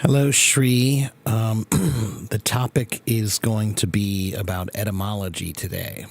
Hello, Shri. The topic is going to be about etymology today.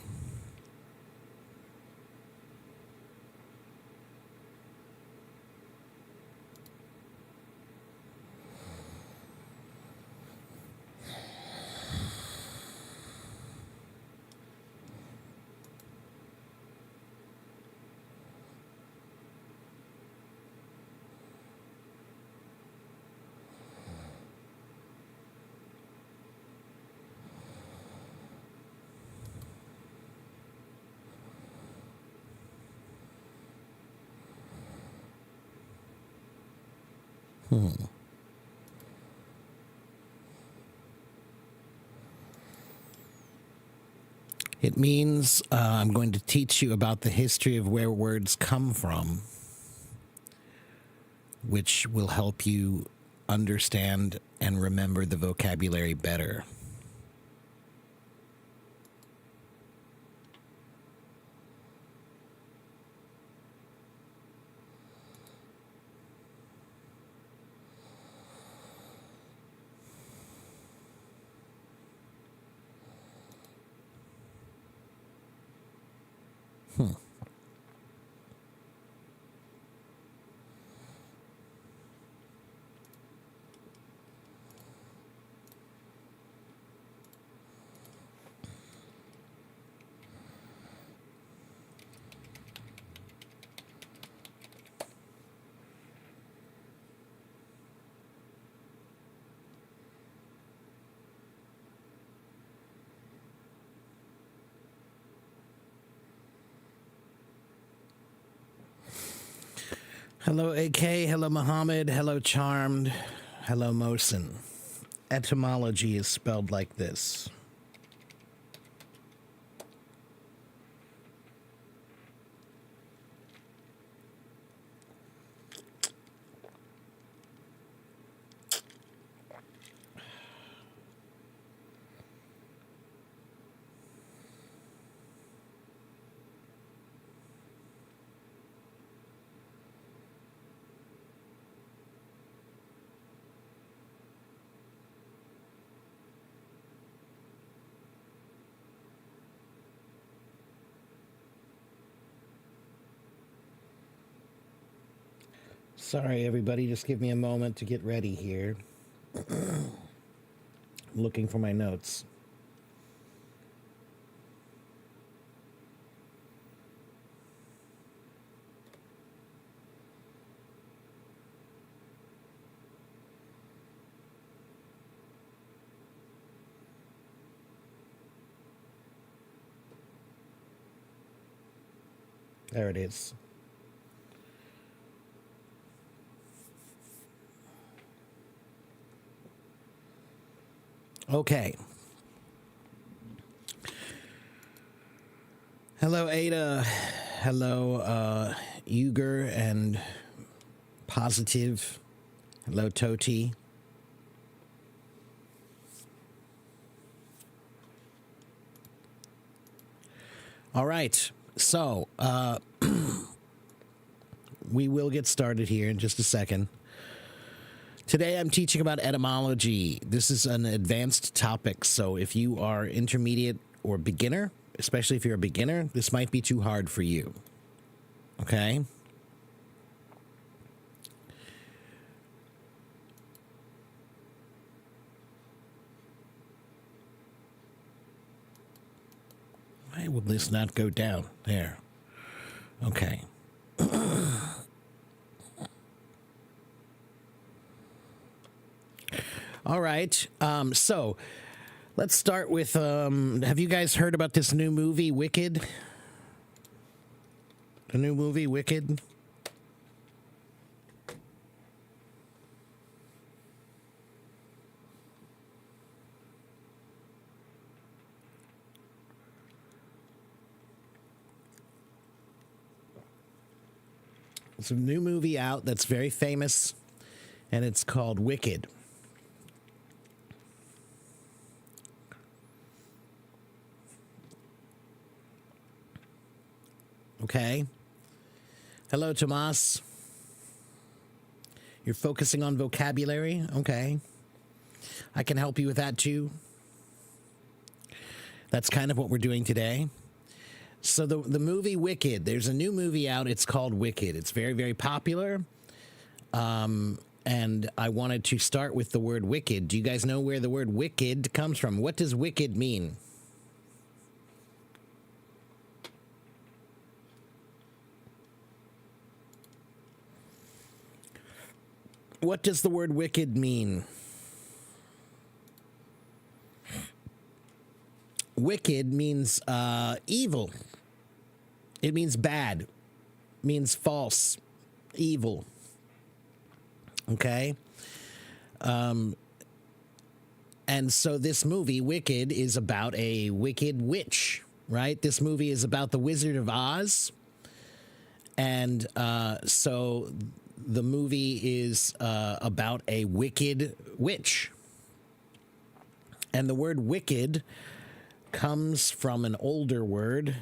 It means I'm going to teach you about the history of where words come from, which will help you understand and remember the vocabulary better. Hello, AK. Hello, Muhammad. Hello, Charmed. Hello, Mosin. Etymology is spelled like this. Sorry, everybody. Just give me a moment to get ready here. Looking for my notes. There it is. Okay. Hello, Ada. Hello, Uger and Positive. Hello, Toti. All right. So, we will get started here in just a second. Today I'm teaching about etymology. This is an advanced topic, so if you are intermediate or beginner, especially if you're a beginner, this might be too hard for you. Okay? Why will this not go down? There. Okay. All right. So let's start with have you guys heard about this new movie, Wicked? The new movie, Wicked? It's a new movie out that's very famous, and it's called Wicked. Okay. Hello, Tomas. You're focusing on vocabulary? Okay. I can help you with that too. That's kind of what we're doing today. So the movie Wicked, there's a new movie out. It's called Wicked. It's very, very popular. And I wanted to start with the word wicked. Do you guys know where the word wicked comes from? What does wicked mean? What does the word wicked mean? Wicked means evil. It means bad. It means false, evil. Okay? And so this movie, Wicked, is about a wicked witch, right? This movie is about the Wizard of Oz. And so the movie is about a wicked witch. And the word wicked comes from an older word,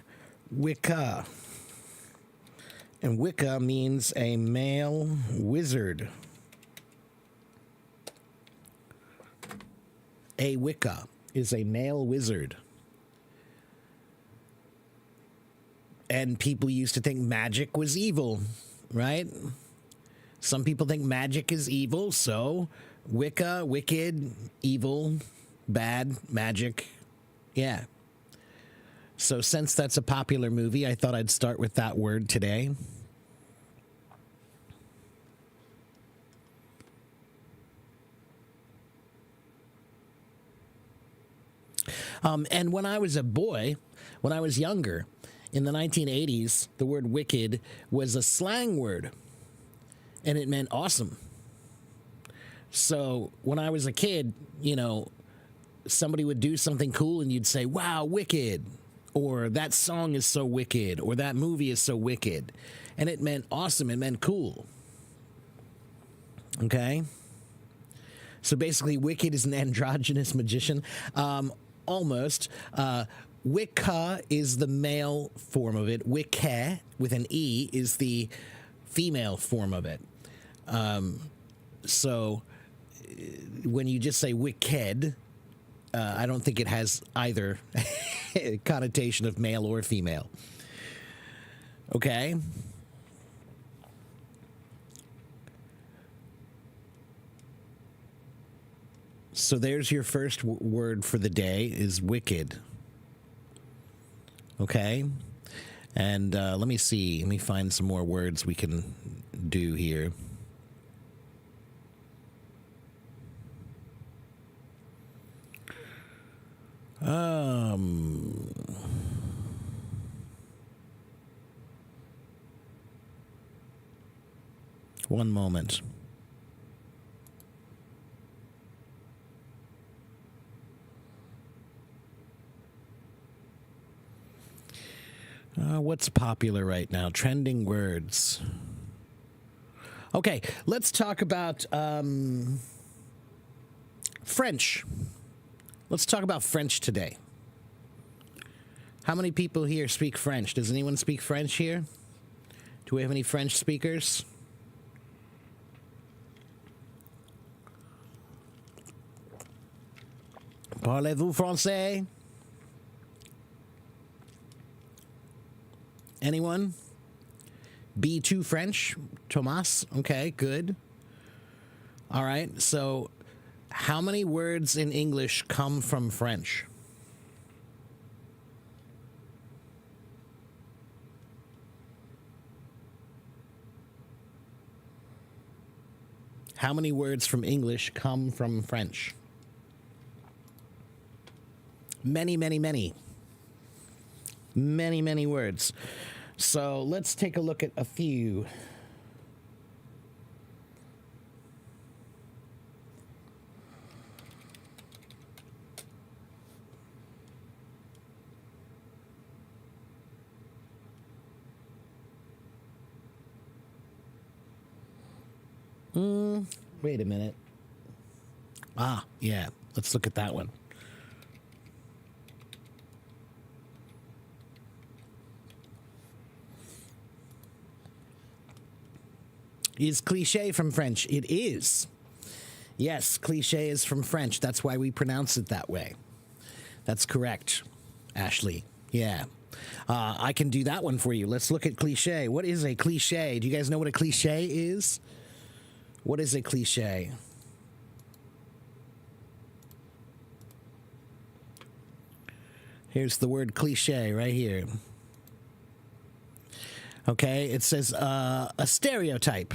Wicca. And Wicca means a male wizard. A Wicca is a male wizard. And people used to think magic was evil, right? Some people think magic is evil, so Wicca, wicked, evil, bad, magic. Yeah. So since that's a popular movie, I thought I'd start with that word today. And when I was a boy, when I was younger, in the 1980s, the word wicked was a slang word, and it meant awesome. So when I was a kid, you know, somebody would do something cool and you'd say, wow, wicked, or that song is so wicked, or that movie is so wicked. And it meant awesome, it meant cool. Okay? So basically, wicked is an androgynous magician. Almost. Wicca is the male form of it. Wicca, with an E, is the female form of it. So when you just say wicked, I don't think it has either connotation of male or female. Okay? So there's your first word for the day is wicked. Okay? And let me see. Let me find some more words we can do here. One moment. What's popular right now? Trending words. Okay, let's talk about French. Let's talk about French today. How many people here speak French? Does anyone speak French here? Do we have any French speakers? Parlez-vous français? Anyone? B2 French? Thomas? Okay, good. All right, so how many words in English come from French? How many words from English come from French? Many, many, many. Many, many words. So let's take a look at a few. Wait a minute. Ah, yeah. Let's look at that one. Is cliché from French? It is. Yes, cliché is from French. That's why we pronounce it that way. That's correct, Ashley. Yeah. I can do that one for you. Let's look at cliché. What is a cliché? Do you guys know what a cliché is? What is a cliché? Here's the word cliché right here. Okay, it says a stereotype.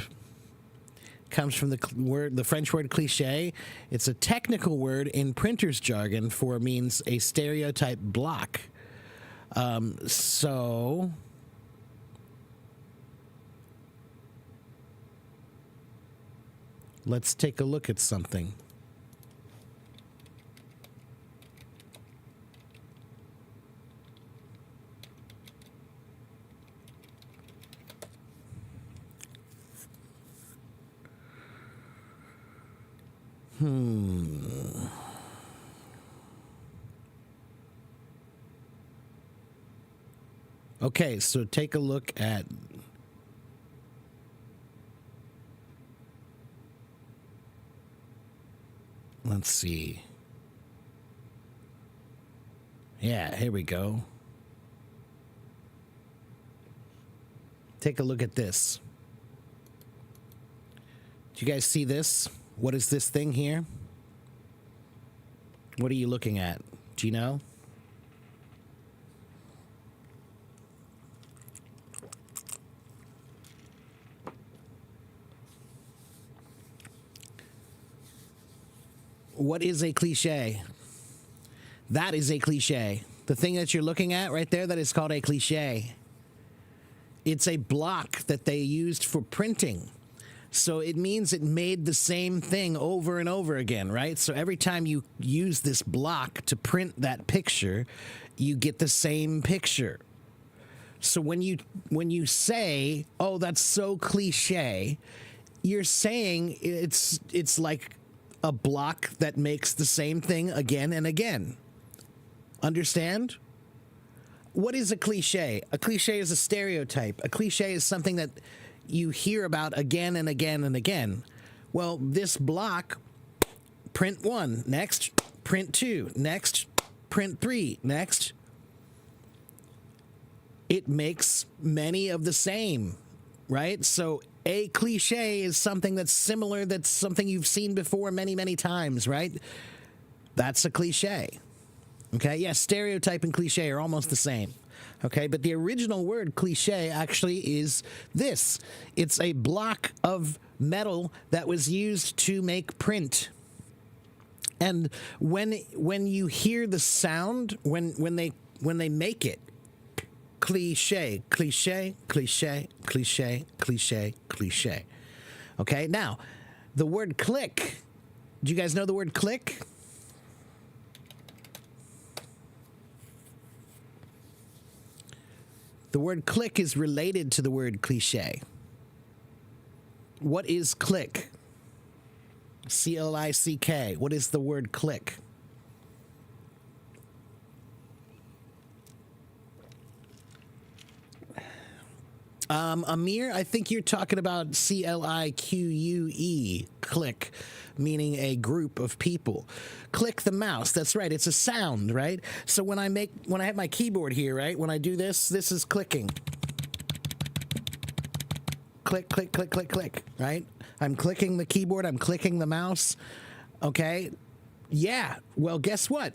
Comes from the French word cliché. It's a technical word in printer's jargon for means a stereotype block. So let's take a look at something. Okay, so take a look at let's see. Yeah, here we go. Take a look at this. Do you guys see this? What is this thing here? What are you looking at? Do you know? What is a cliché? That is a cliché. The thing that you're looking at right there, that is called a cliché. It's a block that they used for printing. So it means it made the same thing over and over again, right? So every time you use this block to print that picture, you get the same picture. So when you say, "Oh, that's so cliché," you're saying it's like a block that makes the same thing again and again. Understand? What is a cliché? A cliché is a stereotype. A cliché is something that you hear about again and again and again. Well, this block, print 1, next, print 2, next, print 3, next. It makes many of the same, right? So a cliché is something that's similar, that's something you've seen before many, many times, right? That's a cliché. Okay, yeah, stereotype and cliché are almost the same. Okay, but the original word cliché actually is this. It's a block of metal that was used to make print. And when you hear the sound, when they make it, cliché, cliché, cliché, cliché, cliché, cliché. Okay, now the word click. Do you guys know the word click? The word click is related to the word cliché. What is click? C-L-I-C-K. What is the word click? Amir, I think you're talking about C-L-I-Q-U-E, click, meaning a group of people. Click the mouse. That's right. It's a sound, right? So when I have my keyboard here, right? When I do this is clicking. Click, click, click, click, click, right? I'm clicking the keyboard. I'm clicking the mouse. Okay. Yeah. Well, guess what?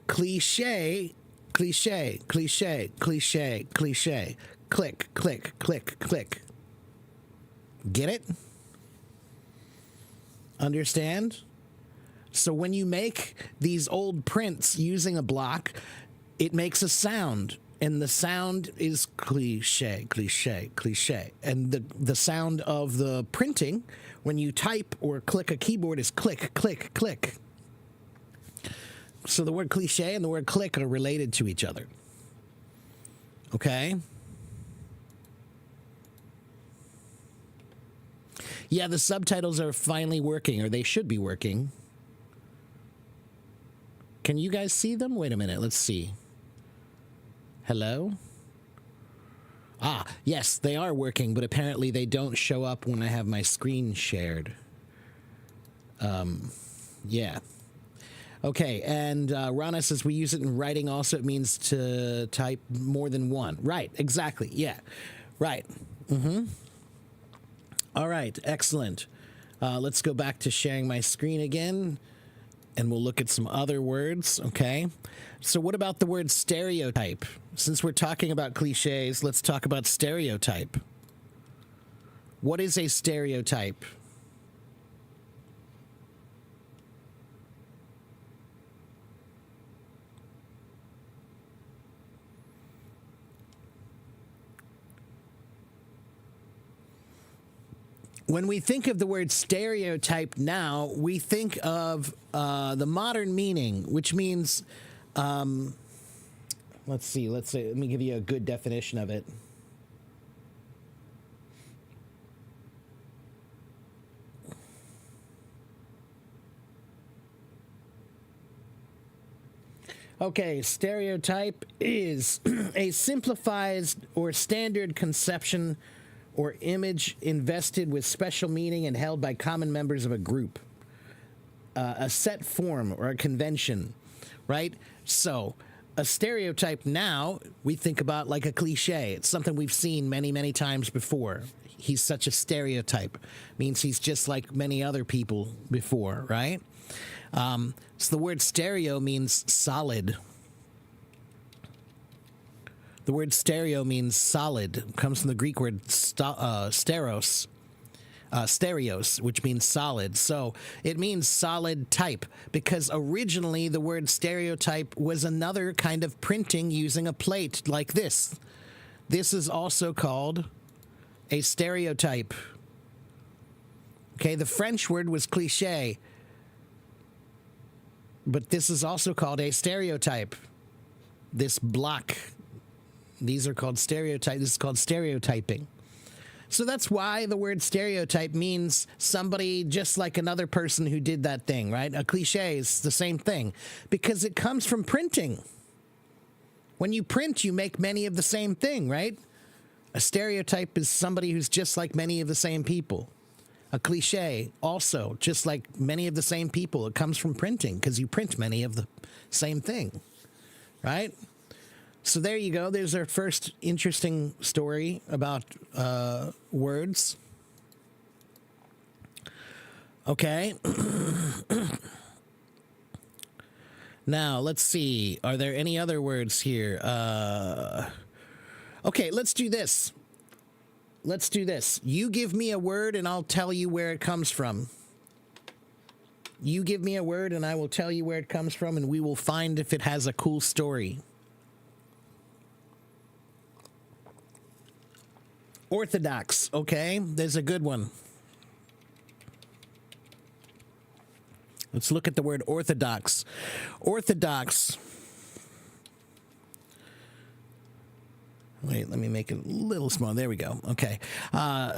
Cliché, cliché, cliché, cliché, cliché. Click, click, click, click. Get it? Understand? So when you make these old prints using a block, it makes a sound. And the sound is cliché, cliché, cliché. And the sound of the printing, when you type or click a keyboard, is click, click, click. So the word cliché and the word click are related to each other. Okay? Yeah, the subtitles are finally working, or they should be working. Can you guys see them? Wait a minute, let's see. Hello? Ah, yes, they are working, but apparently they don't show up when I have my screen shared. Yeah. Okay, and Rana says we use it in writing also. It means to type more than one. Right, exactly. Yeah, right. All right, excellent. Let's go back to sharing my screen again, and we'll look at some other words, okay? So what about the word stereotype? Since we're talking about cliches, let's talk about stereotype. What is a stereotype? When we think of the word stereotype now, we think of the modern meaning, which means, let's see, let me give you a good definition of it. Okay, stereotype is a simplified or standard conception or image invested with special meaning and held by common members of a group. A set form or a convention, right? So, a stereotype now, we think about like a cliche. It's something we've seen many, many times before. He's such a stereotype. Means he's just like many other people before, right? So the word stereo means solid. The word stereo means solid. It comes from the Greek word stereos, which means solid. So it means solid type because originally the word stereotype was another kind of printing using a plate like this. This is also called a stereotype. Okay, the French word was cliché, but this is also called a stereotype. This block. These are called stereotypes. This is called stereotyping. So that's why the word stereotype means somebody just like another person who did that thing, right? A cliche is the same thing because it comes from printing. When you print, you make many of the same thing, right? A stereotype is somebody who's just like many of the same people. A cliche, also, just like many of the same people. It comes from printing because you print many of the same thing, right? So there you go. There's our first interesting story about words. Okay. Now, let's see. Are there any other words here? Okay, let's do this. Let's do this. You give me a word and I'll tell you where it comes from. You give me a word and I will tell you where it comes from, and we will find if it has a cool story. Orthodox, okay? There's a good one. Let's look at the word orthodox. Orthodox. Wait, let me make it a little small. There we go. Okay.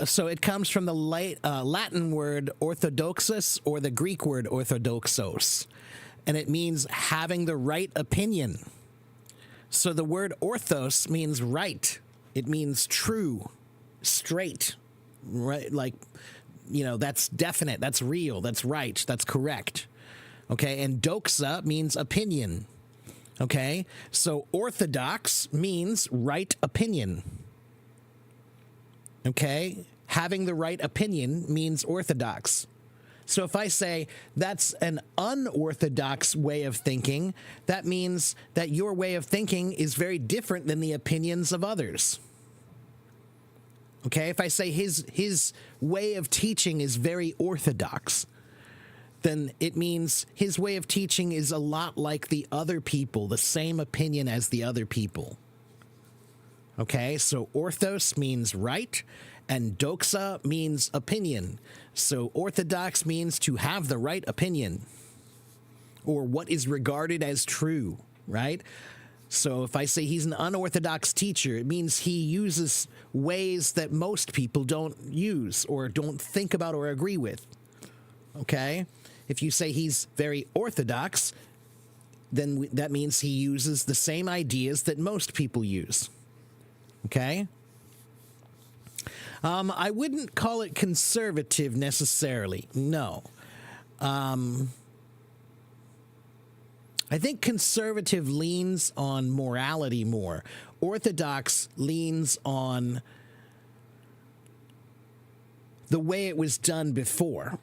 So it comes from the Latin word orthodoxus or the Greek word orthodoxos. And it means having the right opinion. So the word orthos means right. It means true, straight, right? Like, you know, that's definite, that's real, that's right, that's correct. Okay. And doxa means opinion. Okay, so orthodox means right opinion. Okay, having the right opinion means orthodox. So if I say that's an unorthodox way of thinking, that means that your way of thinking is very different than the opinions of others. Okay, if I say his way of teaching is very orthodox, then it means his way of teaching is a lot like the other people, the same opinion as the other people. Okay, so orthos means right, and doxa means opinion. So orthodox means to have the right opinion, or what is regarded as true, right? So if I say he's an unorthodox teacher, it means he uses ways that most people don't use, or don't think about or agree with. Okay? If you say he's very orthodox, then that means he uses the same ideas that most people use. Okay? I wouldn't call it conservative necessarily. No. I think conservative leans on morality more. Orthodox leans on the way it was done before,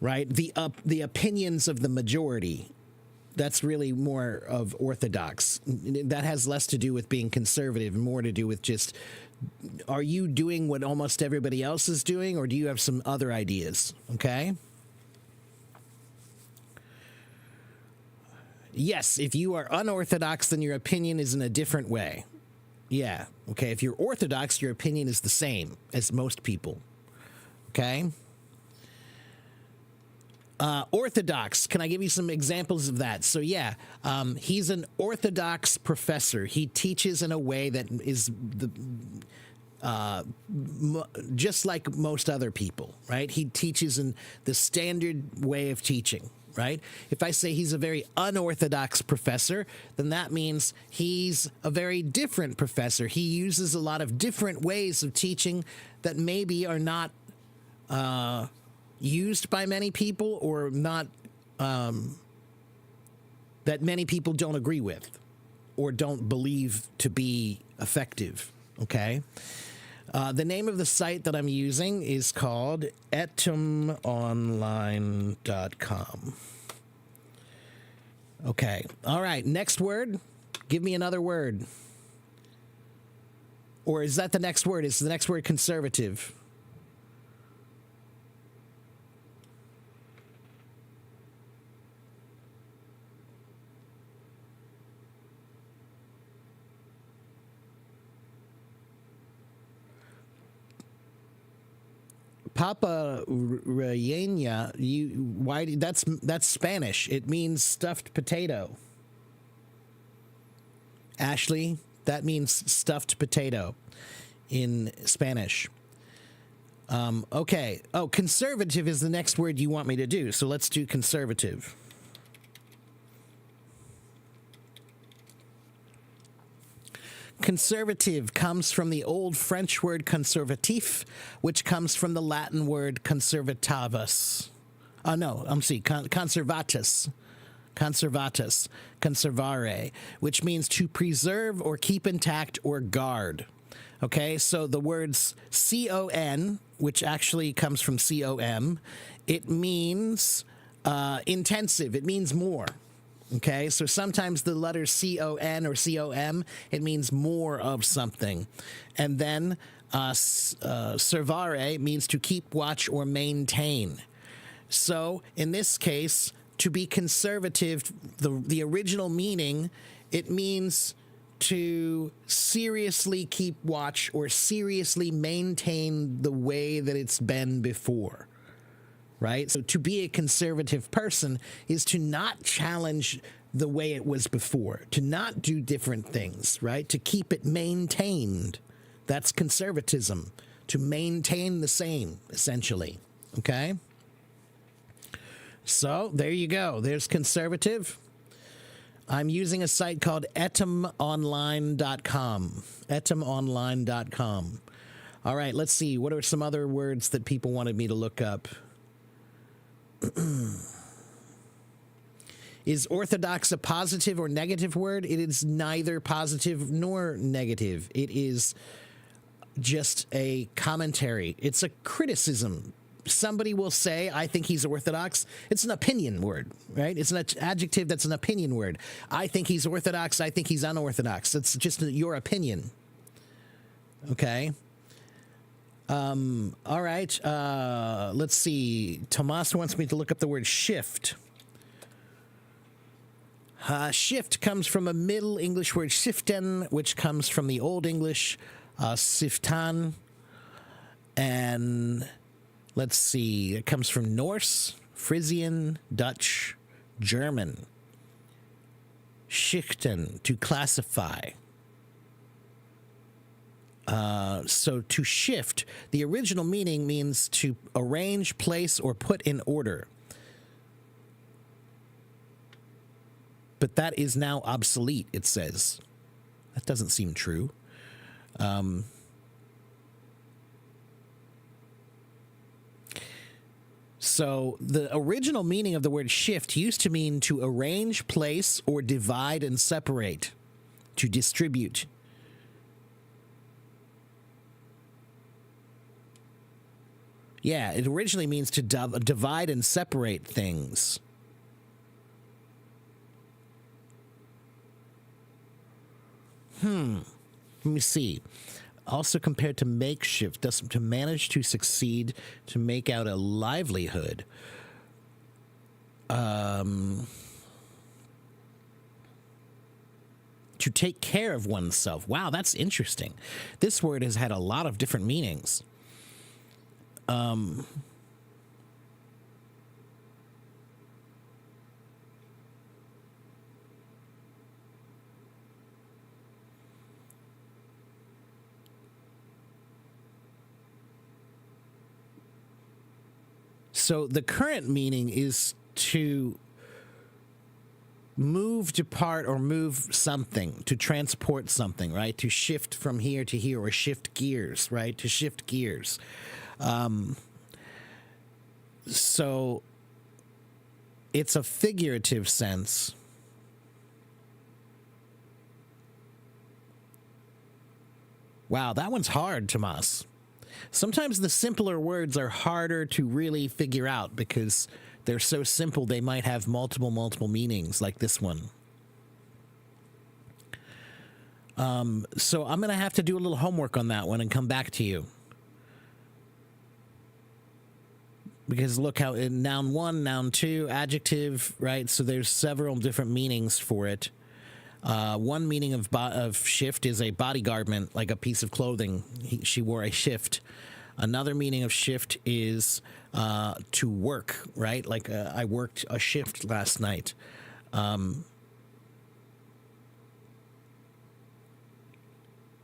right? The opinions of the majority. That's really more of orthodox. That has less to do with being conservative and more to do with just, are you doing what almost everybody else is doing, or do you have some other ideas? Okay? Yes, if you are unorthodox, then your opinion is in a different way. Yeah, okay. If you're orthodox, your opinion is the same as most people. Okay? Orthodox. Can I give you some examples of that? So yeah, he's an orthodox professor. He teaches in a way that is just like most other people, right? He teaches in the standard way of teaching, right? If I say he's a very unorthodox professor, then that means he's a very different professor. He uses a lot of different ways of teaching that maybe are not used by many people, or not that many people don't agree with or don't believe to be effective. Okay. The name of the site that I'm using is called etymonline.com. Okay. All right. Next word. Give me another word. Or is that the next word? Is the next word conservative? Papa rellena, that's Spanish. It means stuffed potato. Ashley, that means stuffed potato in Spanish. Okay. Oh, conservative is the next word you want me to do. So let's do conservative. Conservative comes from the old French word conservatif, which comes from the Latin word conservativus. Conservatus. Conservatus. Conservare, which means to preserve or keep intact or guard. Okay, so the words con, which actually comes from com, it means intensive. It means more. Okay, so sometimes the letters con or com, it means more of something. And then servare means to keep watch or maintain. So in this case, to be conservative, the original meaning, it means to seriously keep watch or seriously maintain the way that it's been before. Right? So to be a conservative person is to not challenge the way it was before, to not do different things, right? To keep it maintained. That's conservatism, to maintain the same, essentially. Okay? So there you go. There's conservative. I'm using a site called etymonline.com. etymonline.com. All right, let's see. What are some other words that people wanted me to look up? Is orthodox a positive or negative word? It is neither positive nor negative. It is just a commentary. It's a criticism. Somebody will say, I think he's orthodox. It's an opinion word, right? It's an adjective that's an opinion word. I think he's orthodox. I think he's unorthodox. It's just your opinion. Okay? All right. Let's see. Tomas wants me to look up the word shift. Shift comes from a Middle English word shiften, which comes from the Old English siftan. And let's see. It comes from Norse, Frisian, Dutch, German. Schichten, to classify. So to shift, the original meaning means to arrange, place, or put in order. But that is now obsolete, it says. That doesn't seem true. So the original meaning of the word shift used to mean to arrange, place, or divide and separate, to distribute. Yeah, it originally means to divide and separate things. Let me see. Also compared to makeshift, to manage to succeed, to make out a livelihood. To take care of oneself. Wow, that's interesting. This word has had a lot of different meanings. So the current meaning is to move, depart, or move something, to transport something, right? To shift from here to here, or shift gears, right? To shift gears. So it's a figurative sense. Wow, that one's hard, Tomas. Sometimes the simpler words are harder to really figure out because they're so simple they might have multiple meanings, like this one. So I'm going to have to do a little homework on that one and come back to you. Because look how in noun 1, noun 2, adjective, right? So there's several different meanings for it. One meaning of shift is a body garment, like a piece of clothing. She wore a shift. Another meaning of shift is to work, right? Like I worked a shift last night.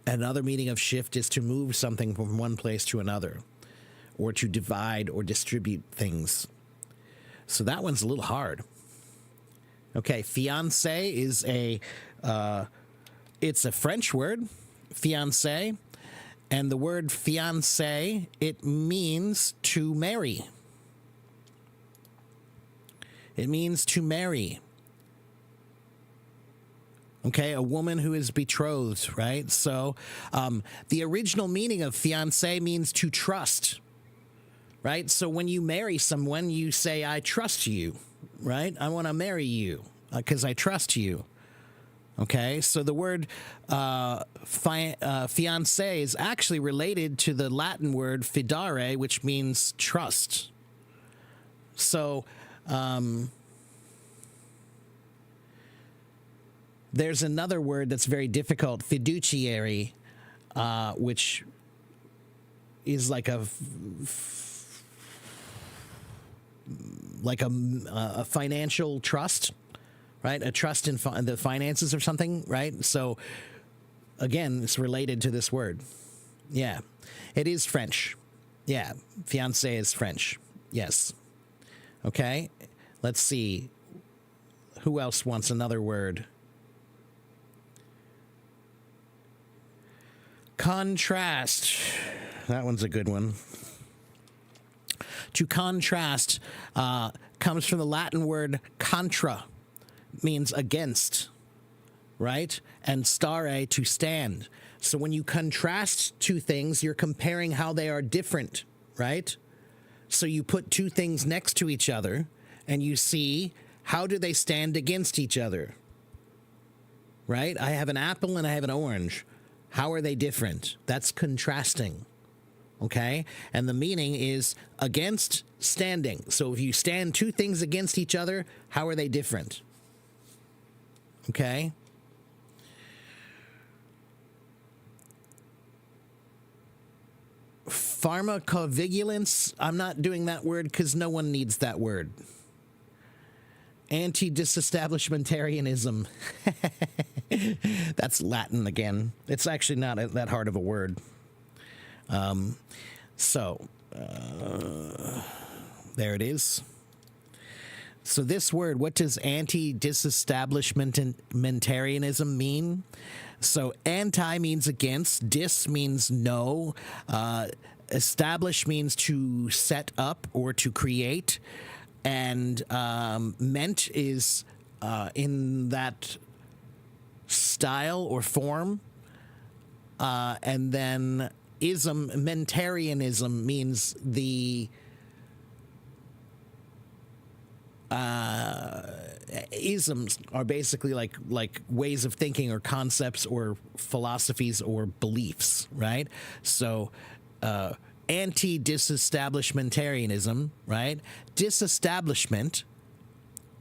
Another meaning of shift is to move something from one place to another, or to divide or distribute things. So that one's a little hard. Okay, fiancé is it's a French word, fiancé, and the word fiancé, it means to marry. It means to marry. Okay, a woman who is betrothed, right? So the original meaning of fiancé means to trust, right? So when you marry someone, you say, I trust you, right? I want to marry you because I trust you. Okay, so the word fiancé is actually related to the Latin word fidare, which means trust. So there's another word that's very difficult, fiduciary, which is like a financial trust, right? A trust in the finances or something, right? So again, it's related to this word. Yeah, it is French. Yeah, fiancé is French. Yes. Okay, let's see. Who else wants another word? Contrast. That one's a good one. To contrast comes from the Latin word contra, means against, right? And stare, to stand. So when you contrast two things, you're comparing how they are different, right? So you put two things next to each other and you see how do they stand against each other, right? I have an apple and I have an orange. How are they different? That's contrasting. Okay? And the meaning is against, standing. So if you stand two things against each other, how are they different? Okay? Pharmacovigilance, I'm not doing that word because no one needs that word. Anti-disestablishmentarianism. That's Latin again. It's actually not that hard of a word. There it is. So this word, what does anti-disestablishmentarianism mean? So anti means against, dis means no, Establish means to set up or to create, and meant is in that style or form. And then mentarianism means the isms are basically like ways of thinking or concepts or philosophies or beliefs, right? So anti-disestablishmentarianism, right? Disestablishment,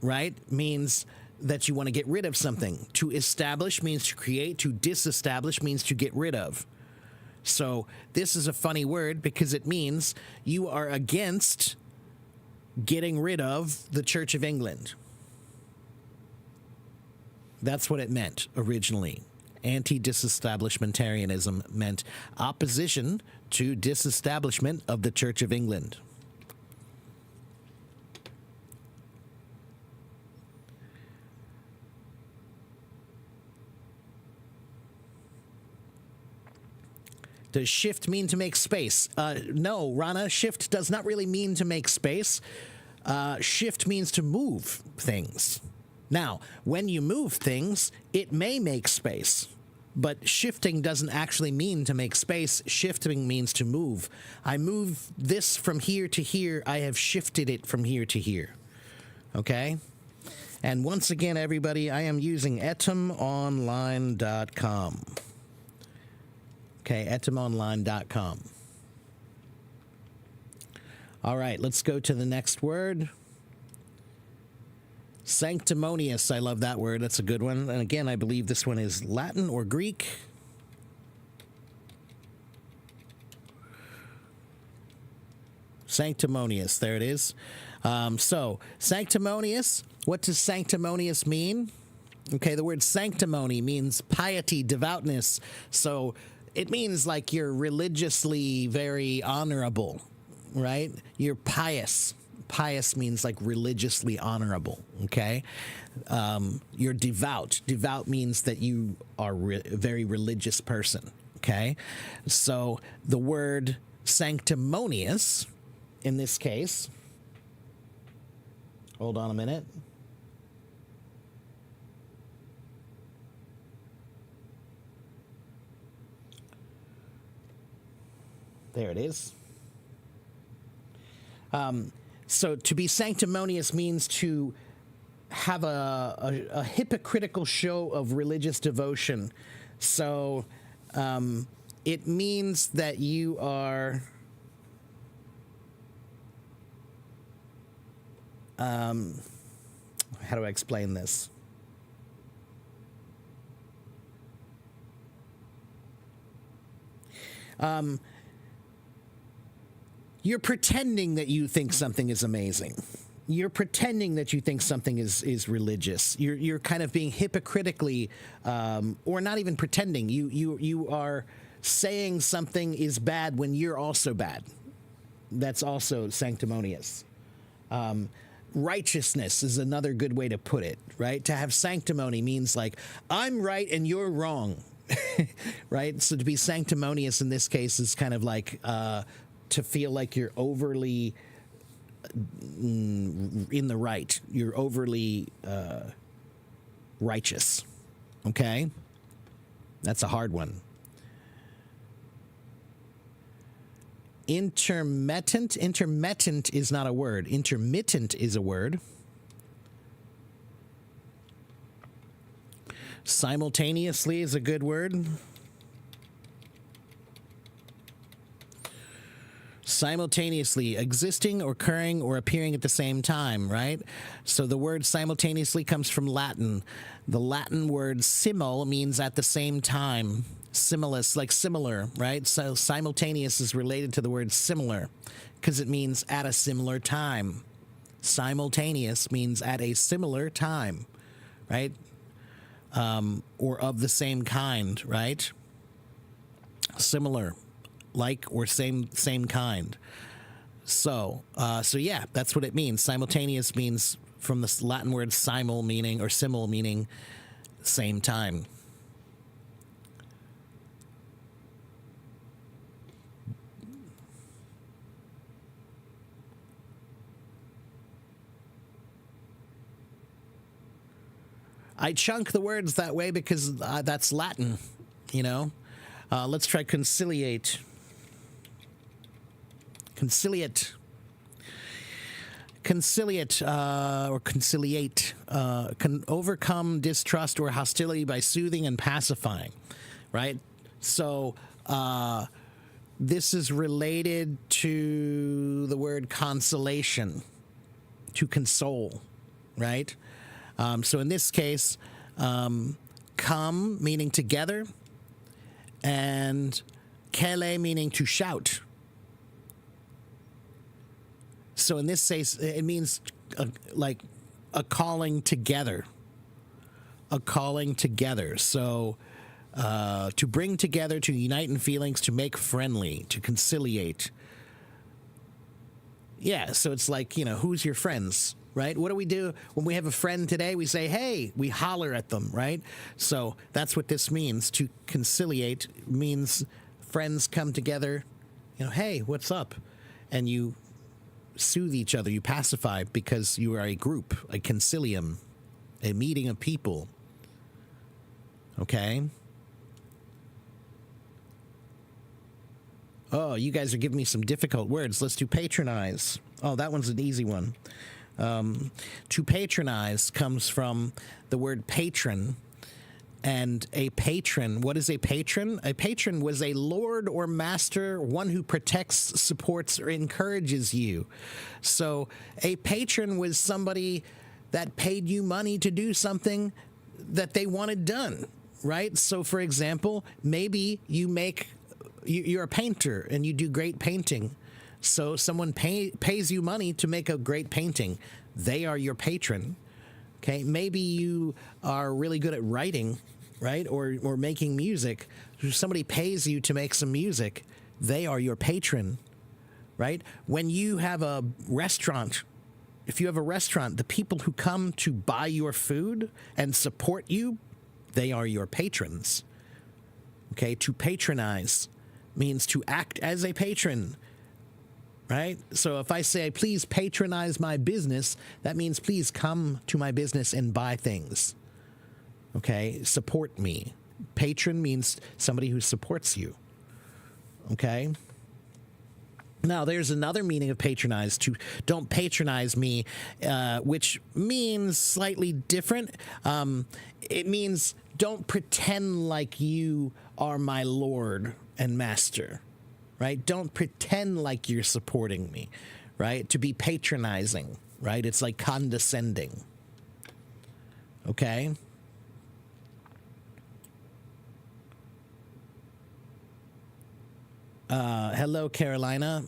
right, means that you want to get rid of something. To establish means to create. To disestablish means to get rid of. So this is a funny word because it means you are against getting rid of the Church of England. That's what it meant originally. Anti-disestablishmentarianism meant opposition to disestablishment of the Church of England. Does shift mean to make space? No, Rana, shift does not really mean to make space. Shift means to move things. Now, when you move things, it may make space. But shifting doesn't actually mean to make space. Shifting means to move. I move this from here to here. I have shifted it from here to here. Okay? And once again, everybody, I am using etymonline.com. Okay, etymonline.com. All right, let's go to the next word. Sanctimonious. I love that word. That's a good one. And again, I believe this one is Latin or Greek. Sanctimonious. There it is. So, sanctimonious. What does sanctimonious mean? Okay, the word sanctimony means piety, devoutness. So, it means like you're religiously very honorable, right? You're pious. Pious means like religiously honorable, okay? You're devout. Devout means that you are a very religious person, okay? So the word sanctimonious, in this case, hold on a minute. There it is. So to be sanctimonious means to have a hypocritical show of religious devotion. So it means that you are how do I explain this? You're pretending that you think something is amazing. You're pretending that you think something is religious. You're kind of being hypocritically, or not even pretending. You are saying something is bad when you're also bad. That's also sanctimonious. Righteousness is another good way to put it, right? To have sanctimony means like, I'm right and you're wrong, right? So to be sanctimonious in this case is kind of like to feel like you're overly in the right. You're overly righteous, okay? That's a hard one. Intermittent. Intermittent is not a word. Intermittent is a word. Simultaneously is a good word. Simultaneously, existing, occurring, or appearing at the same time, right? So the word simultaneously comes from Latin. The Latin word simul means at the same time. Simulus, like similar, right? So simultaneous is related to the word similar because it means at a similar time. Simultaneous means at a similar time, right? Or of the same kind, right? Similar, like, or same kind. So yeah, that's what it means. Simultaneous means from the Latin word simul meaning, or simul meaning same time. I chunk the words that way because that's Latin, you know. Let's try conciliate. Conciliate. Conciliate or conciliate. Can overcome distrust or hostility by soothing and pacifying, right? So this is related to the word consolation, to console, right? So in this case, come meaning together, and kele meaning to shout. So in this case, it means like a calling together. A calling together. So to bring together, to unite in feelings, to make friendly, to conciliate. Yeah, so it's like, you know, who's your friends, right? What do we do when we have a friend today? We say, hey, we holler at them, right? So that's what this means. To conciliate means friends come together, you know, hey, what's up? And you soothe each other, you pacify because you are a group, a concilium, a meeting of people. Okay? Oh, you guys are giving me some difficult words. Let's do patronize. Oh, that one's an easy one. To patronize comes from the word patron. And a patron, what is a patron? A patron was a lord or master, one who protects, supports, or encourages you. So a patron was somebody that paid you money to do something that they wanted done, right? So, for example, maybe you're a painter and you do great painting. So someone pays you money to make a great painting. They are your patron. Okay, maybe you are really good at writing, right? Or making music. Somebody pays you to make some music. They are your patron, right? When you have a restaurant, if you have a restaurant, the people who come to buy your food and support you, they are your patrons. Okay, to patronize means to act as a patron. Right? So if I say, please patronize my business, that means please come to my business and buy things. Okay? Support me. Patron means somebody who supports you. Okay? Now, there's another meaning of patronize, to don't patronize me, which means slightly different. It means don't pretend like you are my lord and master. Right? Don't pretend like you're supporting me, right? To be patronizing, right? It's like condescending. Okay? Hello, Carolina.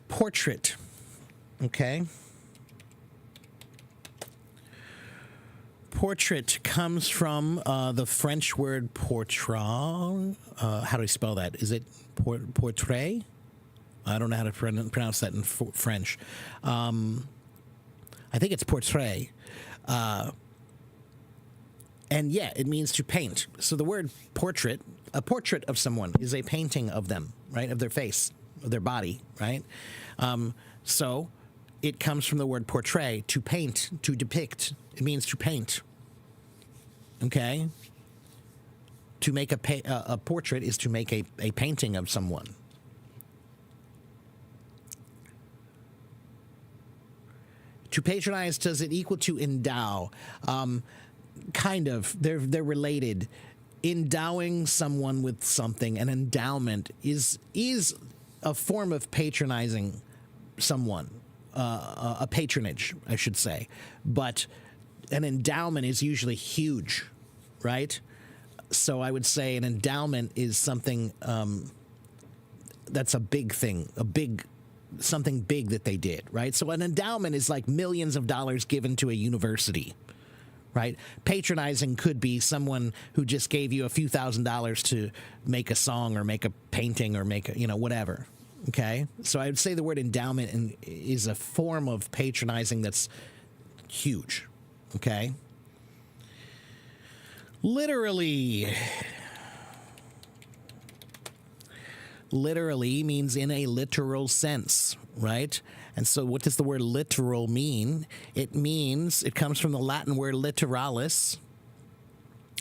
Portrait. Okay? Portrait comes from the French word portrait. How do I spell that? Is it portrait? I don't know how to pronounce that in French. I think it's portrait. And yeah, it means to paint. So the word portrait, a portrait of someone is a painting of them, right? Of their face, of their body, right? So it comes from the word portray, to paint, to depict. It means to paint. Okay? To make a portrait is to make a painting of someone. To patronize, does it equal to endow? Kind of. They're related. Endowing someone with something, an endowment, is a form of patronizing someone. A patronage, I should say. But an endowment is usually huge, right? So I would say an endowment is something that's a big thing, something big that they did, right? So an endowment is like millions of dollars given to a university, right? Patronizing could be someone who just gave you a few $1,000s to make a song or make a painting or make a, whatever. Okay? So I would say the word endowment is a form of patronizing that's huge. Okay? Literally. literally means in a literal sense, right? And so what does the word literal mean? It means, it comes from the Latin word literalis.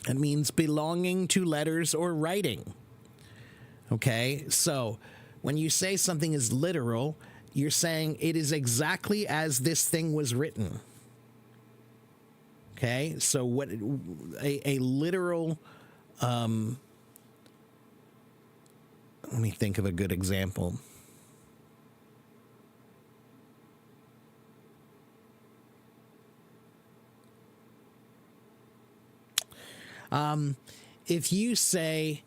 It means belonging to letters or writing. Okay, so when you say something is literal, you're saying it is exactly as this thing was written. Okay, so what a literal, let me think of a good example. If you say,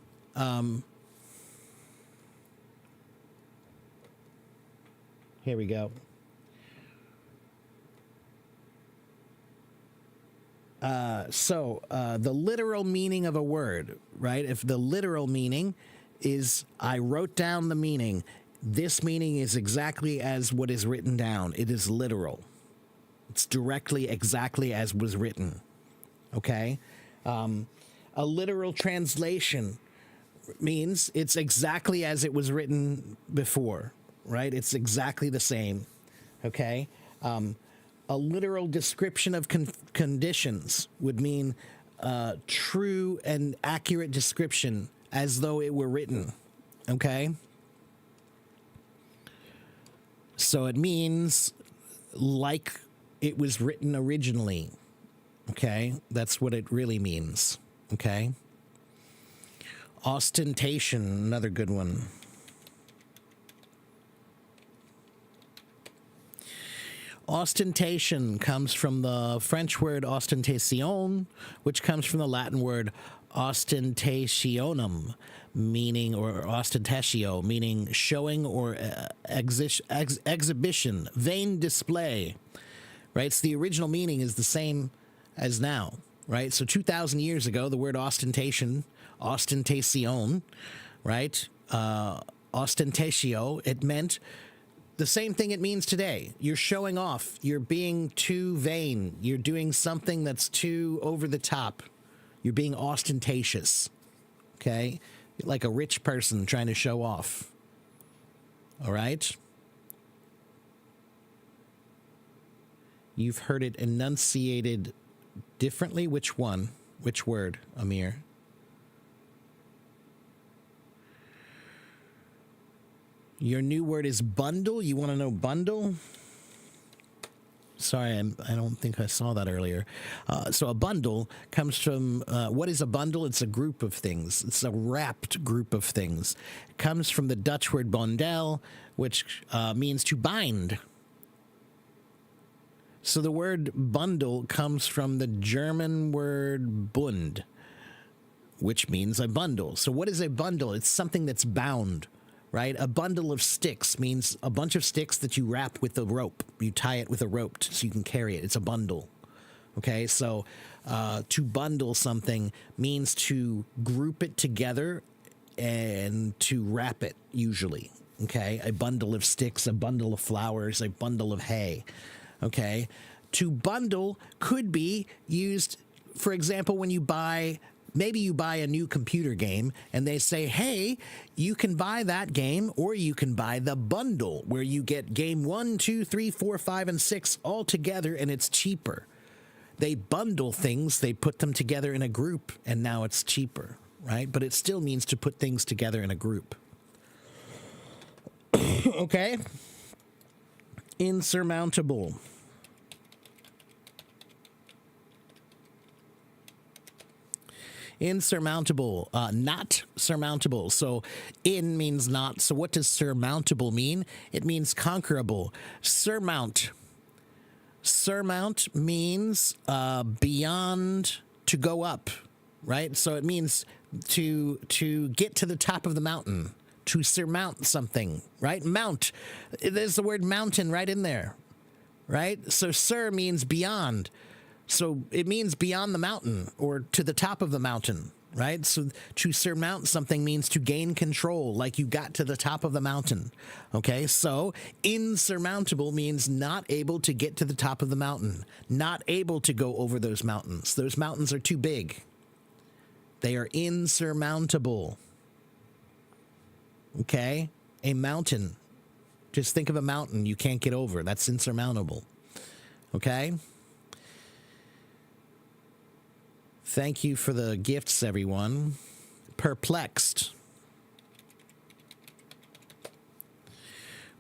here we go. The literal meaning of a word, right? If the literal meaning is, I wrote down the meaning, this meaning is exactly as what is written down. It is literal. It's directly exactly as was written. Okay? A literal translation means it's exactly as it was written before, right? It's exactly the same. Okay? A literal description of conditions would mean true and accurate description as though it were written. Okay? So it means like it was written originally. Okay? That's what it really means. Okay? Ostentation, another good one. Ostentation comes from the French word ostentation, which comes from the Latin word ostentationum, meaning, or ostentatio, meaning showing or exhibition, vain display, right? So the original meaning is the same as now, right? So 2,000 years ago, the word ostentation, ostentation, right? Ostentatio, it meant the same thing it means today. You're showing off. You're being too vain. You're doing something that's too over the top. You're being ostentatious. Okay? Like a rich person trying to show off. All right? You've heard it enunciated differently. Which one? Which word, Amir? Your new word is bundle. You want to know bundle? Sorry, I don't think I saw that earlier. So a bundle comes from, what is a bundle? It's a group of things. It's a wrapped group of things. It comes from the Dutch word bondel, which means to bind. So the word bundle comes from the German word Bund, which means a bundle. So what is a bundle? It's something that's bound. Right? A bundle of sticks means a bunch of sticks that you wrap with a rope. You tie it with a rope so you can carry it. It's a bundle. Okay, so to bundle something means to group it together and to wrap it, usually. Okay, a bundle of sticks, a bundle of flowers, a bundle of hay. Okay, to bundle could be used, for example, when you buy... Maybe you buy a new computer game and they say, hey, you can buy that game or you can buy the bundle where you get game 1, 2, 3, 4, 5, and 6 all together and it's cheaper. They bundle things, they put them together in a group and now it's cheaper, right? But it still means to put things together in a group. Okay? Insurmountable. Insurmountable, not surmountable. So in means not. So what does surmountable mean? It means conquerable. Surmount. Surmount means beyond, to go up, right? So it means to get to the top of the mountain, to surmount something, right? Mount. There's the word mountain right in there, right? So sur means beyond. So it means beyond the mountain or to the top of the mountain, right? So to surmount something means to gain control, like you got to the top of the mountain. Okay, so insurmountable means not able to get to the top of the mountain, not able to go over those mountains. Those mountains are too big. They are insurmountable. Okay? A mountain. Just think of a mountain you can't get over. That's insurmountable. Okay? Thank you for the gifts, everyone. Perplexed.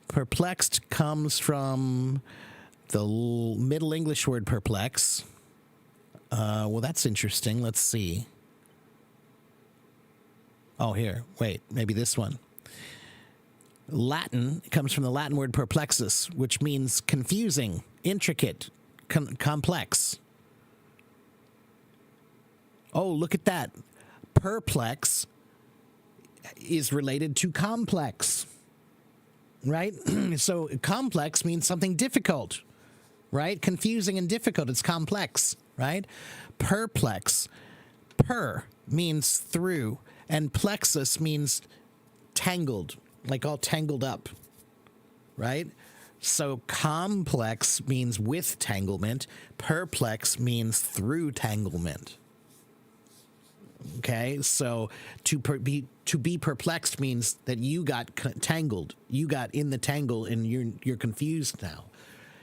Perplexed comes from the Middle English word perplex. Well, that's interesting. Let's see. Oh, here. Wait, maybe this one. Latin comes from the Latin word perplexus, which means confusing, intricate, complex. Oh, look at that. Perplex is related to complex, right? So complex means something difficult, right? Confusing and difficult. It's complex, right? Perplex. Per means through, and plexus means tangled, like all tangled up, right? So complex means with tanglement. Perplex means through tanglement. Okay, so to be perplexed means that you got tangled. You got in the tangle, and you're confused now.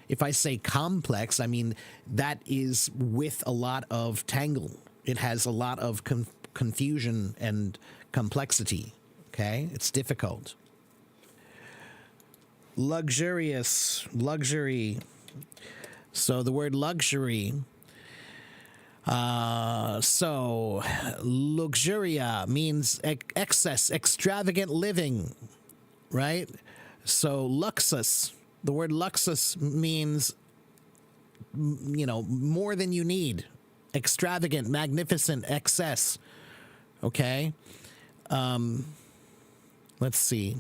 If I say complex, I mean that is with a lot of tangle. It has a lot of confusion and complexity. Okay, it's difficult. Luxurious, luxury. So the word luxury. So luxuria means excess, extravagant living, right? So luxus, the word luxus means, more than you need, extravagant, magnificent, excess. Okay. Let's see.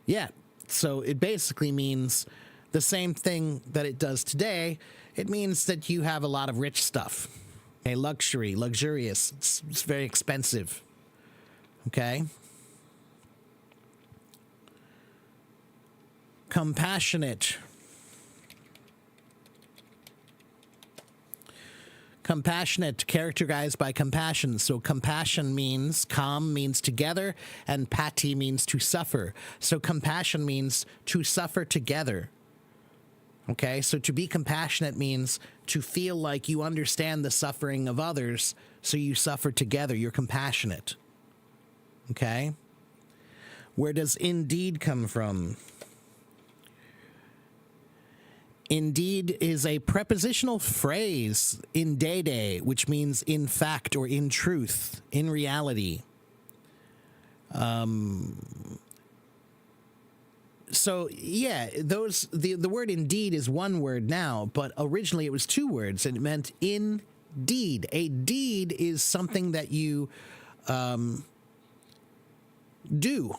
Yeah. So it basically means the same thing that it does today. It means that you have a lot of rich stuff. Okay, luxury, luxurious. It's very expensive. Okay. Compassionate. Compassionate, characterized by compassion. So compassion means, com means together, and pati means to suffer. So compassion means to suffer together. Okay, so to be compassionate means to feel like you understand the suffering of others, so you suffer together. You're compassionate. Okay? Where does indeed come from? Indeed is a prepositional phrase, indede, which means in fact or in truth, in reality. So yeah, the word indeed is one word now, but originally it was two words, and it meant indeed. A deed is something that you do.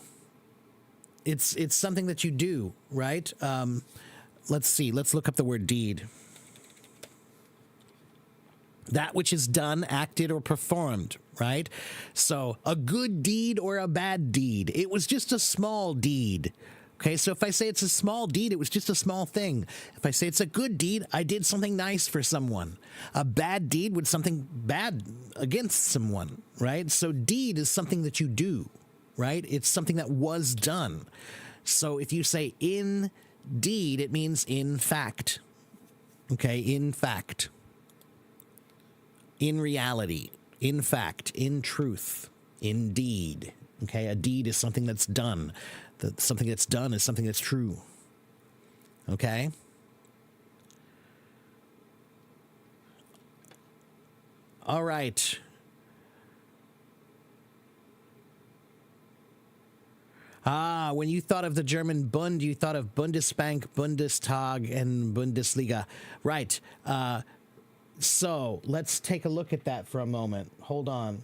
It's something that you do, right? Let's see. Let's look up the word deed. That which is done, acted, or performed, right? So a good deed or a bad deed. It was just a small deed. Okay, so if I say it's a small deed, it was just a small thing. If I say it's a good deed, I did something nice for someone. A bad deed was something bad against someone, right? So deed is something that you do, right? It's something that was done. So if you say indeed, it means in fact. Okay, in fact. In reality. In fact. In truth. Indeed. Okay, a deed is something that's done. Something that's done is something that's true. Okay? All right. When you thought of the German Bund, you thought of Bundesbank, Bundestag, and Bundesliga. Right. So let's take a look at that for a moment. Hold on.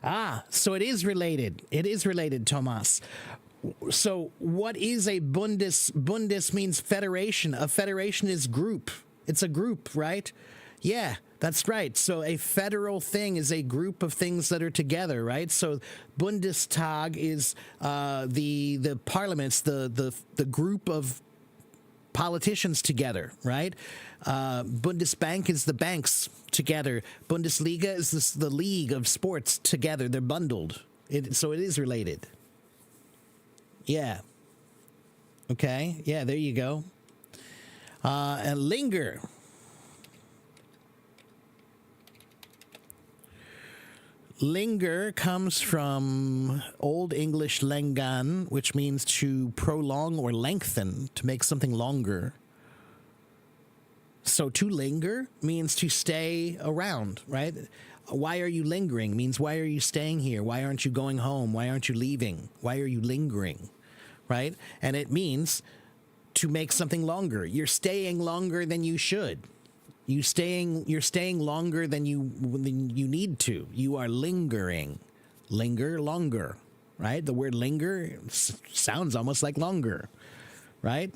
Ah, so it is related. It is related, Thomas. So what is a Bundes? Bundes means federation. A federation is group. It's a group, right? Yeah, that's right. So a federal thing is a group of things that are together, right? So Bundestag is the parliaments, the group of politicians together, right? Bundesbank is the banks together. Bundesliga is the league of sports together. They're bundled. So it is related. Yeah. Okay. Yeah, there you go. And linger. Linger comes from Old English lengan, which means to prolong or lengthen, to make something longer. So to linger means to stay around, right? Why are you lingering? Means why are you staying here? Why aren't you going home? Why aren't you leaving? Why are you lingering, right? And it means to make something longer. You're staying longer than you should. You're staying longer than you need to. You are lingering. Linger longer, right? The word linger sounds almost like longer, right?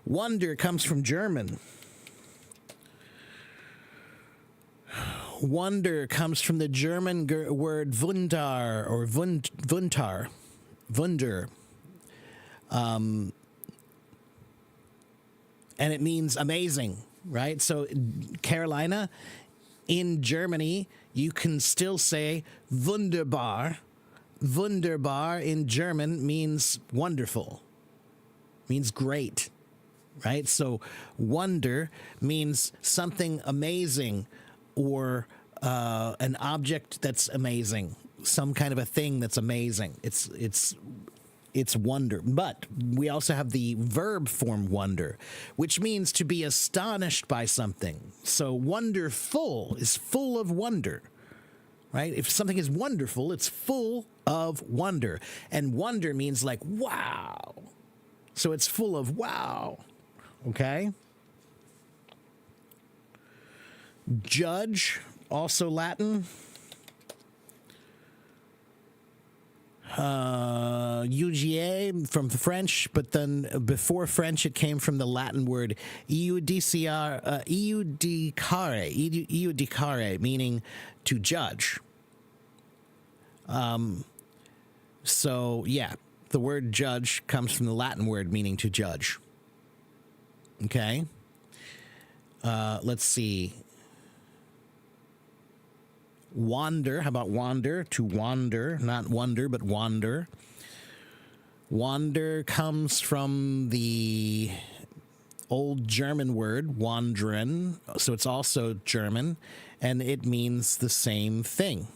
Wonder comes from German. Wonder comes from the German word Wunder or Wuntar, Wunder. And it means amazing, right? So Carolina, in Germany, you can still say wunderbar. Wunderbar in German means wonderful, means great, right? So wonder means something amazing or an object that's amazing, some kind of a thing that's amazing. It's wonder. But we also have the verb form wonder, which means to be astonished by something. So wonderful is full of wonder, right? If something is wonderful, it's full of wonder. And wonder means like, wow. So it's full of wow. Okay? Judge, also Latin. UGA from French, but then before French, it came from the Latin word iudicare, meaning to judge. So, yeah, the word judge comes from the Latin word meaning to judge. Okay. Let's see. Wander. How about wander? To wander, not wonder, but wander. Wander comes from the old German word wandern, so it's also German, and it means the same thing.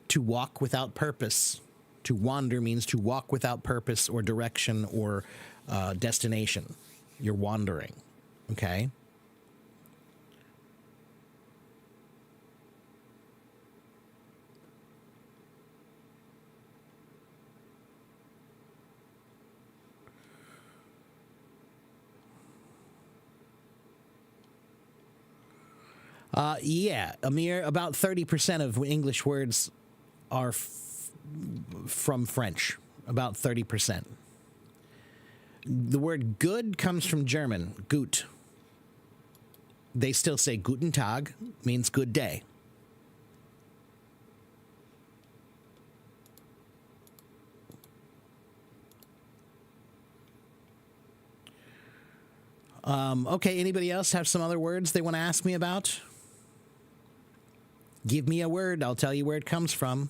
To walk without purpose. To wander means to walk without purpose or direction or destination. You're wandering. Okay? Yeah, Amir, about 30% of English words are from French. About 30%. The word good comes from German, gut. They still say guten Tag, means good day. Okay, anybody else have some other words they want to ask me about? Give me a word, I'll tell you where it comes from.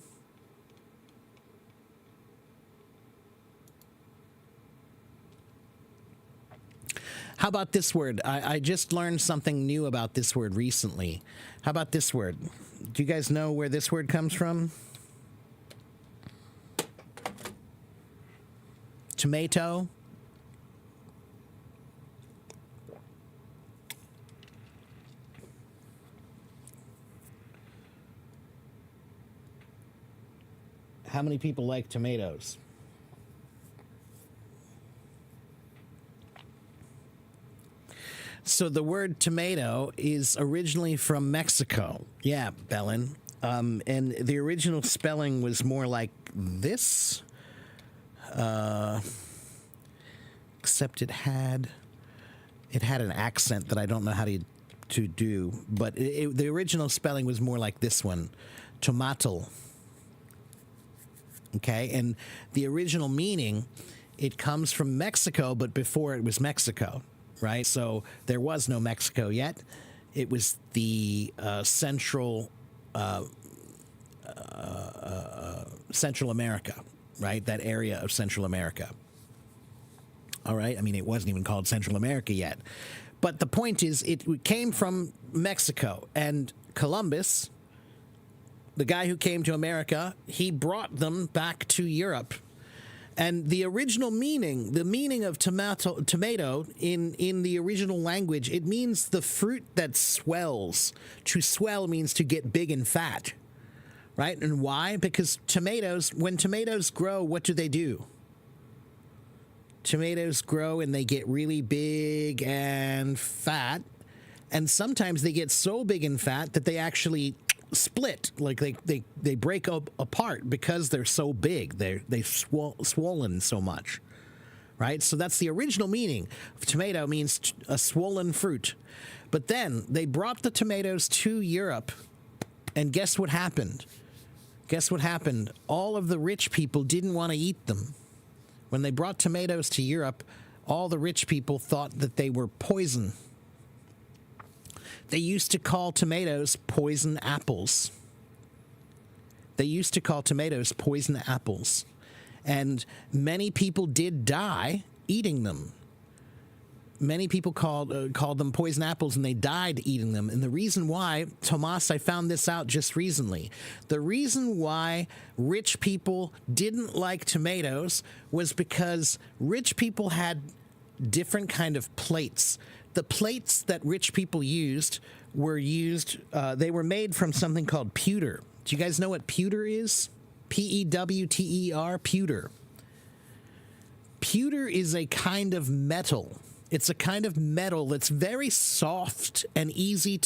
How about this word? I just learned something new about this word recently. How about this word? Do you guys know where this word comes from? Tomato. How many people like tomatoes? So the word tomato is originally from Mexico. Yeah, Bellin. And the original spelling was more like this, except it had an accent that I don't know how to do. But the original spelling was more like this one, tomato. Okay, and the original meaning, it comes from Mexico, but before it was Mexico, right? So there was no Mexico yet. It was the Central America, right? That area of Central America. All right. I mean, it wasn't even called Central America yet. But the point is, it came from Mexico. And Columbus, the guy who came to America, he brought them back to Europe. And the original meaning, the meaning of tomato in the original language, it means the fruit that swells. To swell means to get big and fat, right? And why? Because when tomatoes grow, what do? Tomatoes grow and they get really big and fat. And sometimes they get so big and fat that they actually split, like they break up apart because they're so big. They've swollen so much, right? So that's the original meaning of tomato, means a swollen fruit. But then they brought the tomatoes to Europe, and guess what happened? All of the rich people didn't want to eat them. When they brought tomatoes to Europe, all the rich people thought that they were poison. They used to call tomatoes poison apples. And many people did die eating them. Many people called them poison apples, and they died eating them. And the reason why, Tomas, I found this out just recently. The reason why rich people didn't like tomatoes was because rich people had different kind of plates. The plates that rich people used they were made from something called pewter. Do you guys know what pewter is? Pewter, pewter. Pewter is a kind of metal. It's a kind of metal that's very soft and easy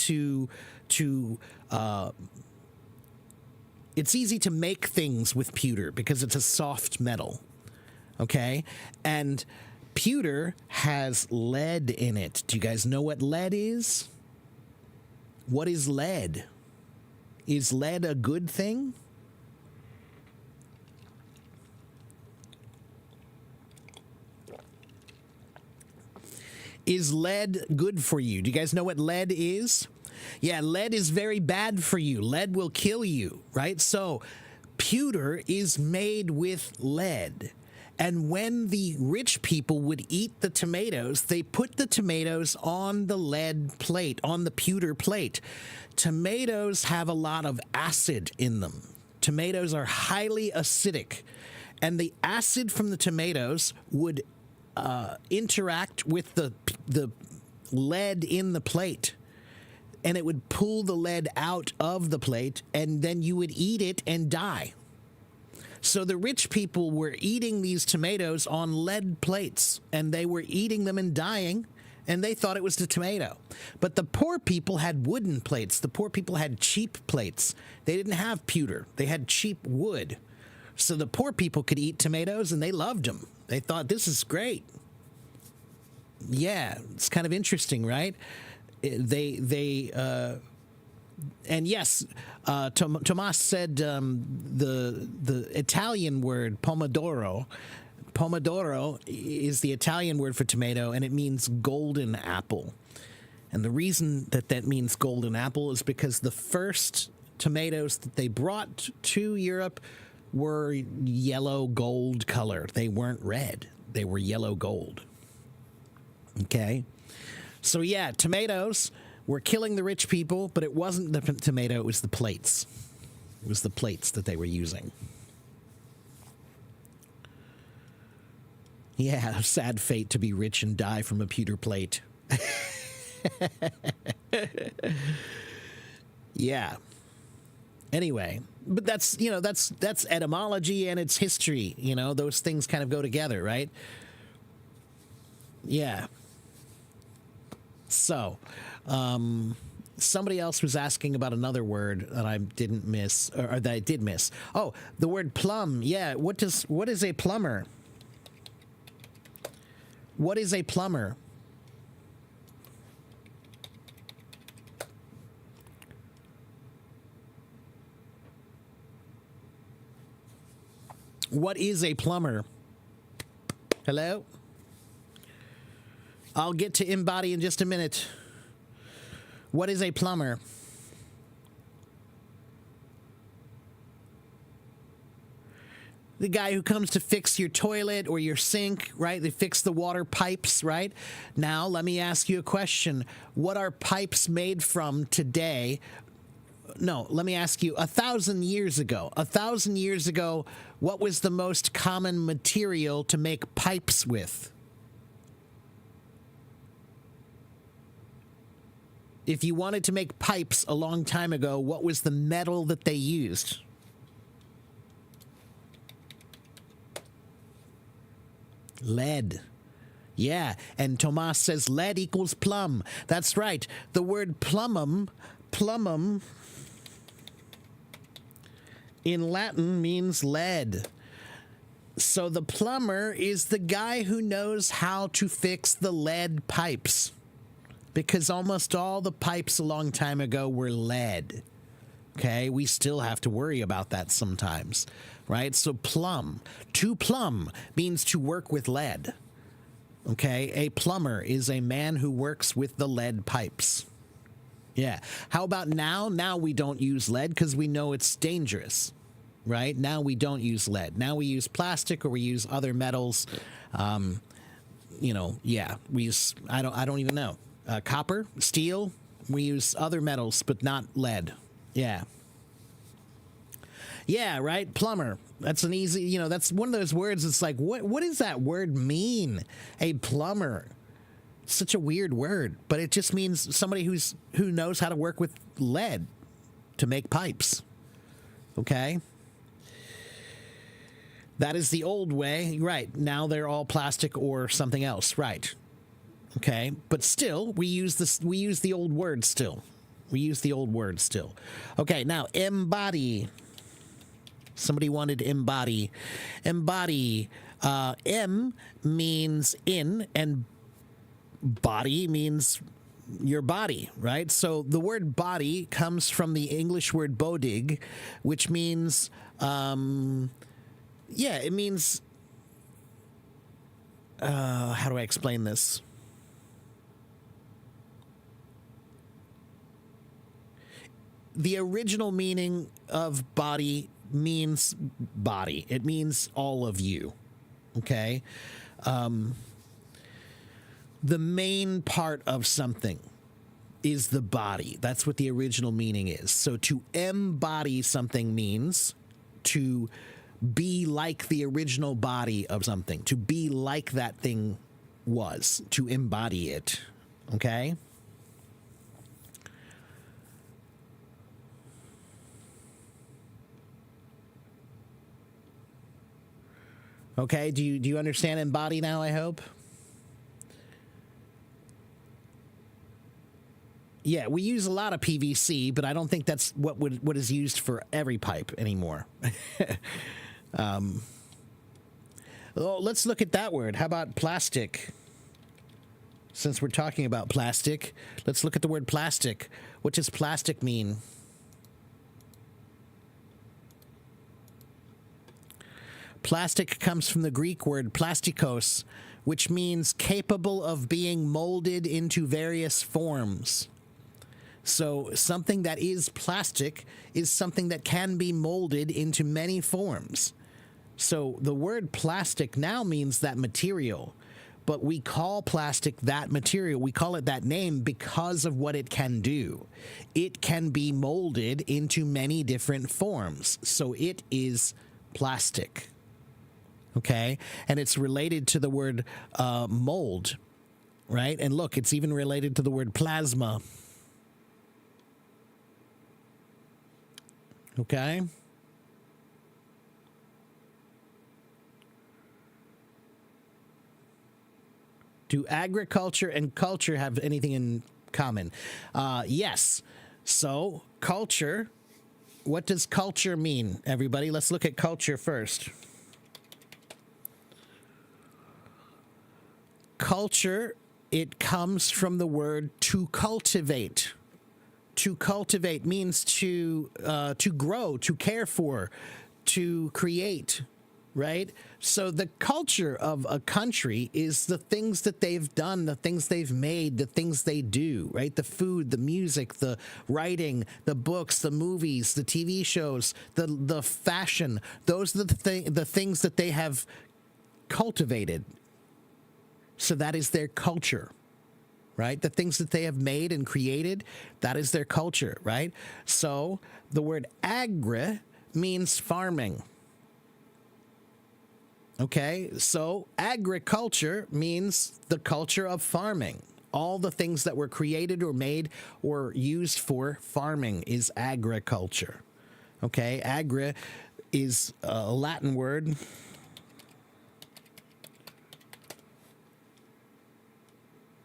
it's easy to make things with pewter because it's a soft metal. Okay? And pewter has lead in it. Do you guys know what lead is? What is lead? Is lead a good thing? Is lead good for you? Do you guys know what lead is? Yeah, lead is very bad for you. Lead will kill you, right? So pewter is made with lead. And when the rich people would eat the tomatoes, they put the tomatoes on the lead plate, on the pewter plate. Tomatoes have a lot of acid in them. Tomatoes are highly acidic. And the acid from the tomatoes would interact with the lead in the plate. And it would pull the lead out of the plate, and then you would eat it and die. So the rich people were eating these tomatoes on lead plates, and they were eating them and dying, and they thought it was the tomato. But the poor people had wooden plates. The poor people had cheap plates. They didn't have pewter. They had cheap wood. So the poor people could eat tomatoes, and they loved them. They thought, this is great. Yeah, it's kind of interesting, right? And yes, Tomas said the Italian word pomodoro. Pomodoro is the Italian word for tomato, and it means golden apple. And the reason that means golden apple is because the first tomatoes that they brought to Europe were yellow gold color. They weren't red. They were yellow gold. Okay? So yeah, tomatoes were killing the rich people, but it wasn't the tomato, it was the plates. It was the plates that they were using. Yeah, sad fate to be rich and die from a pewter plate. Yeah. Anyway, but that's etymology and it's history. Those things kind of go together, right? Yeah. So, Somebody else was asking about another word that I didn't miss, or that I did miss. Oh, the word plumb. Yeah, what is a plumber? What is a plumber? What is a plumber? Hello? I'll get to embody in just a minute. What is a plumber? The guy who comes to fix your toilet or your sink, right? They fix the water pipes, right? Now, let me ask you a question. What are pipes made from today? No, let me ask you, 1,000 years ago, what was the most common material to make pipes with? If you wanted to make pipes a long time ago, what was the metal that they used? Lead. Yeah, and Tomas says lead equals plum. That's right. The word plumbum in Latin means lead. So the plumber is the guy who knows how to fix the lead pipes. Because almost all the pipes a long time ago were lead. Okay, we still have to worry about that sometimes, right? So plumb, to plumb means to work with lead. Okay, a plumber is a man who works with the lead pipes. Yeah. How about now? Now we don't use lead because we know it's dangerous, right? Now we don't use lead. Now we use plastic or we use other metals. Yeah, we use, I don't even know. Copper, steel, we use other metals, but not lead. Yeah. Yeah, right? Plumber. That's an easy, that's one of those words. It's like, what does that word mean? A plumber. Such a weird word, but it just means somebody who knows how to work with lead to make pipes. Okay? That is the old way. Right. Now they're all plastic or something else. Right. Okay, but still, we use the old word still. Okay, now embody. Somebody wanted embody. Embody. M means in, and body means your body, right? So the word body comes from the English word bodig, which means, it means, how do I explain this? The original meaning of body means body. It means all of you. Okay? The main part of something is the body. That's what the original meaning is. So to embody something means to be like the original body of something, to be like that thing was, to embody it. Okay? Okay, do you understand embody now, I hope? Yeah, we use a lot of PVC, but I don't think that's what is used for every pipe anymore. Let's look at that word. How about plastic? Since we're talking about plastic, let's look at the word plastic. What does plastic mean? Plastic comes from the Greek word plastikos, which means capable of being molded into various forms. So something that is plastic is something that can be molded into many forms. So the word plastic now means that material, but we call plastic that material. We call it that name because of what it can do. It can be molded into many different forms. So it is plastic. Okay? And it's related to the word mold, right? And look, it's even related to the word plasma. Okay? Do agriculture and culture have anything in common. Yes. So culture. What does culture mean, everybody? Let's look at culture first. Culture, it comes from the word to cultivate. To cultivate means to grow, to care for, to create, right? So the culture of a country is the things that they've done, the things they've made, the things they do, right? The food, the music, the writing, the books, the movies, the TV shows, the fashion. Those are the things that they have cultivated. So that is their culture, right? The things that they have made and created, that is their culture, right? So the word agri means farming. Okay, so agriculture means the culture of farming. All the things that were created or made or used for farming is agriculture. Okay, agri is a Latin word.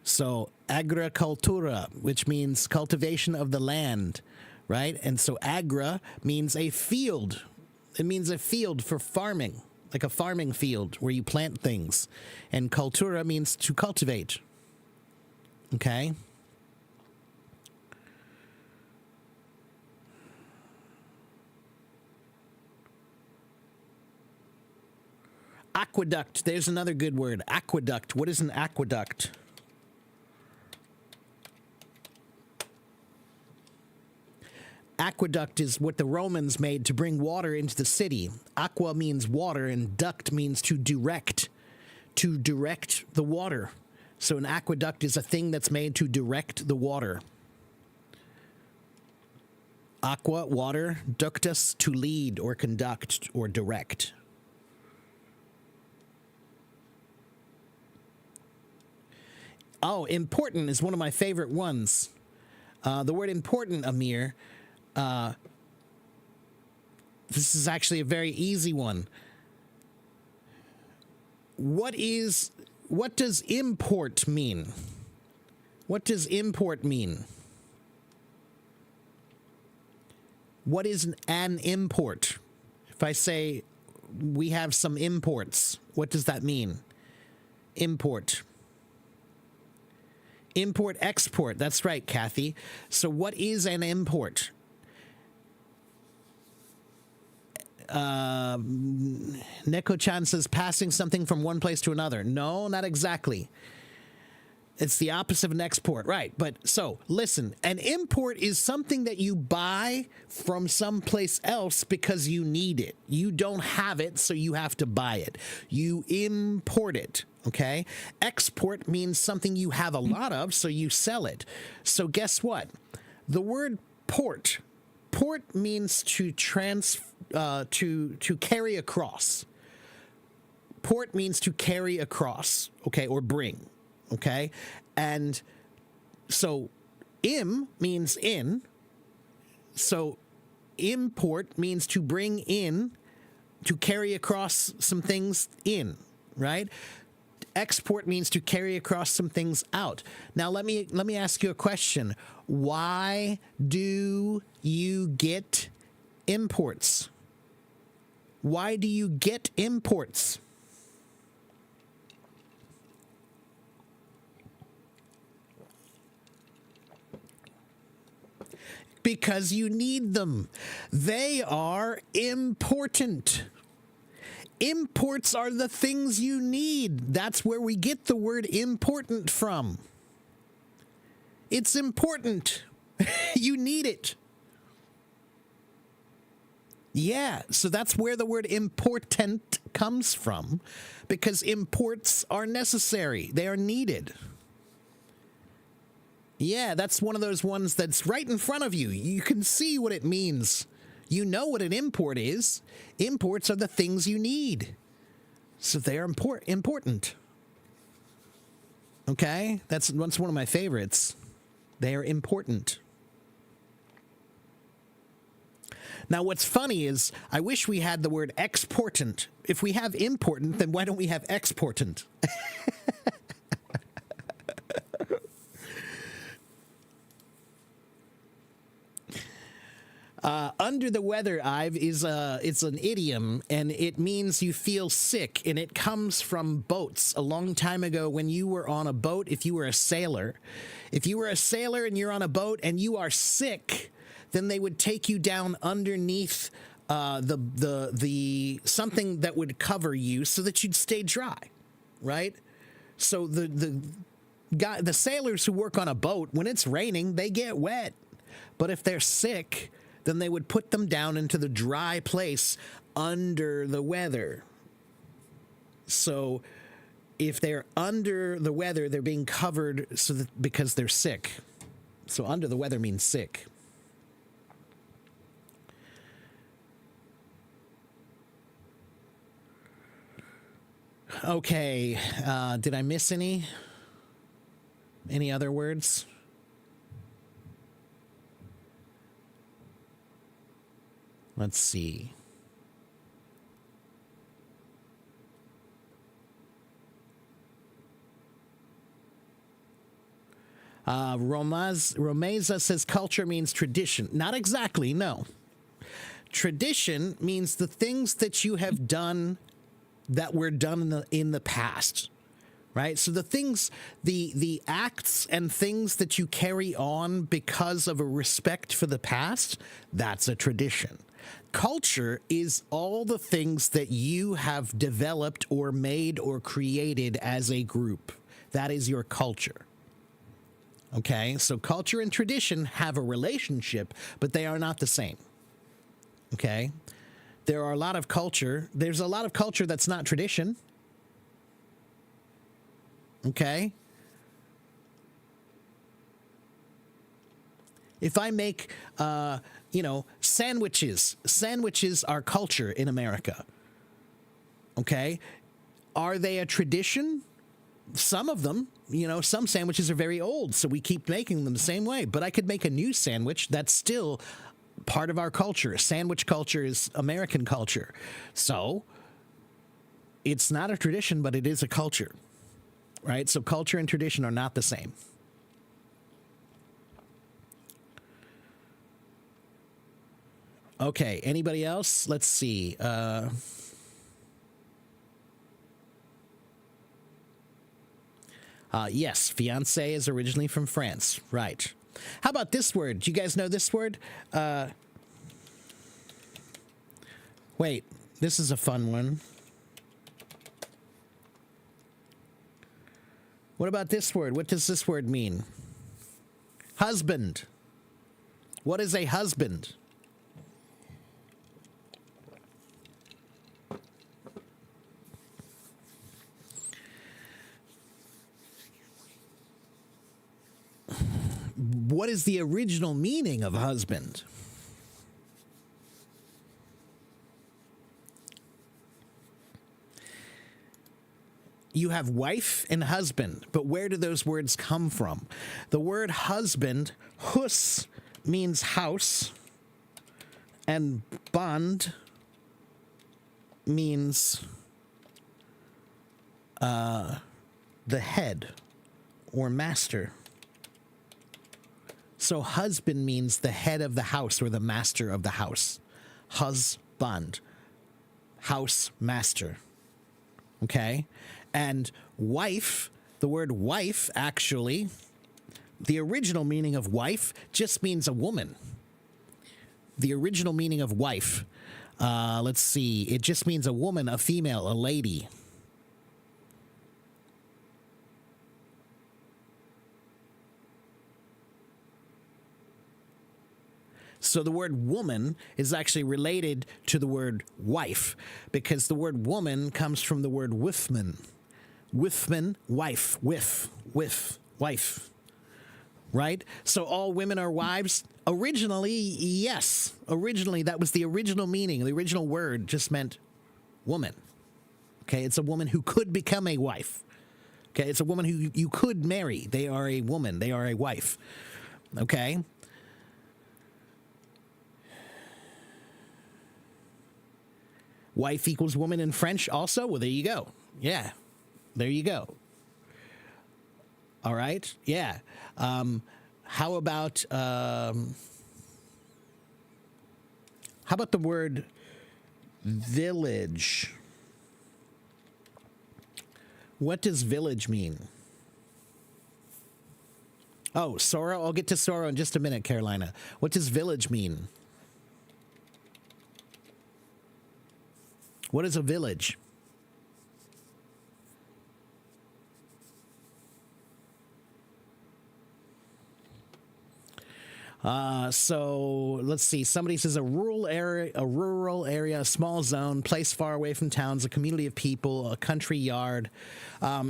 So agricultura, which means cultivation of the land, right? And so agra means a field. It means a field for farming, like a farming field where you plant things. And cultura means to cultivate. Okay? Aqueduct. There's another good word. Aqueduct. What is an aqueduct? Aqueduct is what the Romans made to bring water into the city. Aqua means water, and duct means to direct the water. So an aqueduct is a thing that's made to direct the water. Aqua, water, ductus, to lead or conduct or direct. Oh, important is one of my favorite ones. The word important, Amir. This is actually a very easy one. What does import mean? What does import mean? What is an import? If I say we have some imports, what does that mean? Import. Import, export. That's right, Kathy. So what is an import? Neko-chan says passing something from one place to another. No, not exactly. It's the opposite of an export, right? But so listen, an import is something that you buy from someplace else because you need it. You don't have it, so you have to buy it. You import it. Okay. Export means something you have a lot of, so you sell it. So guess what? The word port means to carry across. Port means to carry across, okay, or bring, okay? And so means in. So import means to bring in, to carry across some things in, right? Export means to carry across some things out. Now let me ask you a question. Why do you get imports? Why do you get imports? Because you need them. They are important. Imports are the things you need. That's where we get the word important from. It's important. You need it. Yeah, so that's where the word important comes from, because imports are necessary. They are needed. Yeah, that's one of those ones that's right in front of you. You can see what it means. You know what an import is. Imports are the things you need. So they're important. Okay? That's one of my favorites. They are important. Now, what's funny is I wish we had the word exportant. If we have important, then why don't we have exportant? Under the weather, Ive, it's an idiom, and it means you feel sick, and it comes from boats. A long time ago, when you were on a boat, if you were a sailor and you're on a boat and you are sick, then they would take you down underneath the something that would cover you so that you'd stay dry, right? So the sailors who work on a boat, when it's raining, they get wet. But if they're sick, then they would put them down into the dry place under the weather. So if they're under the weather, they're being covered because they're sick. So under the weather means sick. Okay, did I miss any? Any other words? Let's see. Romeza says culture means tradition. Not exactly, no. Tradition means the things that you have done that were done in the past, right? So the things, the acts and things that you carry on because of a respect for the past, that's a tradition. Culture is all the things that you have developed or made or created as a group. That is your culture. Okay, so culture and tradition have a relationship, but they are not the same. Okay, there are a lot of culture. There's a lot of culture that's not tradition. Okay. If I make, sandwiches are culture in America. Okay. Are they a tradition? Some of them, some sandwiches are very old, so we keep making them the same way. But I could make a new sandwich that's still part of our culture. Sandwich culture is American culture. So it's not a tradition, but it is a culture, right? So culture and tradition are not the same. Okay, anybody else? Let's see. Yes, fiancé is originally from France. Right. How about this word? Do you guys know this word? Wait, this is a fun one. What about this word? What does this word mean? Husband. What is a husband? What is the original meaning of husband? You have wife and husband, but where do those words come from? The word husband, hus, means house, and band means the head or master. So husband means the head of the house or the master of the house. Husband. House master. Okay? And wife, the word wife, actually, the original meaning of wife just means a woman. The original meaning of wife, let's see, it just means a woman, a female, a lady. So the word woman is actually related to the word wife because the word woman comes from the word wifman. Wifman, wife, wife, right? So all women are wives? Originally, yes. Originally, that was the original meaning. The original word just meant woman. Okay, it's a woman who could become a wife. Okay, it's a woman who you could marry. They are a woman. They are a wife. Okay? Wife equals woman in French also? Well, there you go. Yeah. There you go. All right. Yeah. How about How about the word village? What does village mean? Oh, sorrow. I'll get to sorrow in just a minute, Carolina. What does village mean? What is a village? So let's see. Somebody says a rural area, a small zone, place far away from towns, a community of people, a country yard.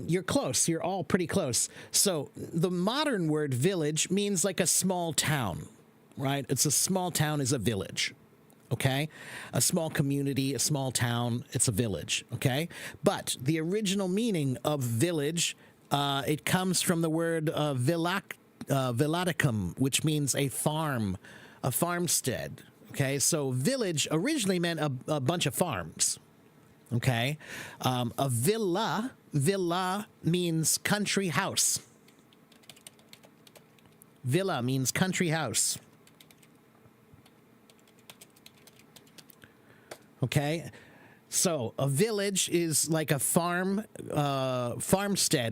You're close. You're all pretty close. So the modern word village means like a small town, right? It's a small town is a village. Okay, a small community, a small town, it's a village. Okay, but the original meaning of village, it comes from the word villaticum, which means a farm, a farmstead. Okay, so village originally meant a bunch of farms. Okay, a villa means country house. Villa means country house. Okay, so a village is like a farmstead,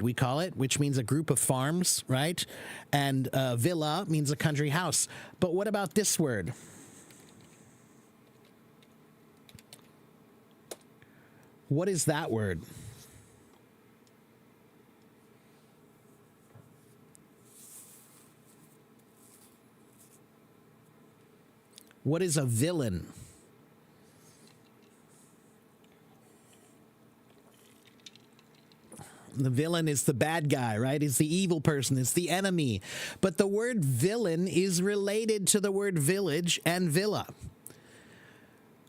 we call it, which means a group of farms, right? And villa means a country house. But what about this word? What is that word? What is a villain? The villain is the bad guy, right? It's the evil person. It's the enemy. But the word villain is related to the word village and villa.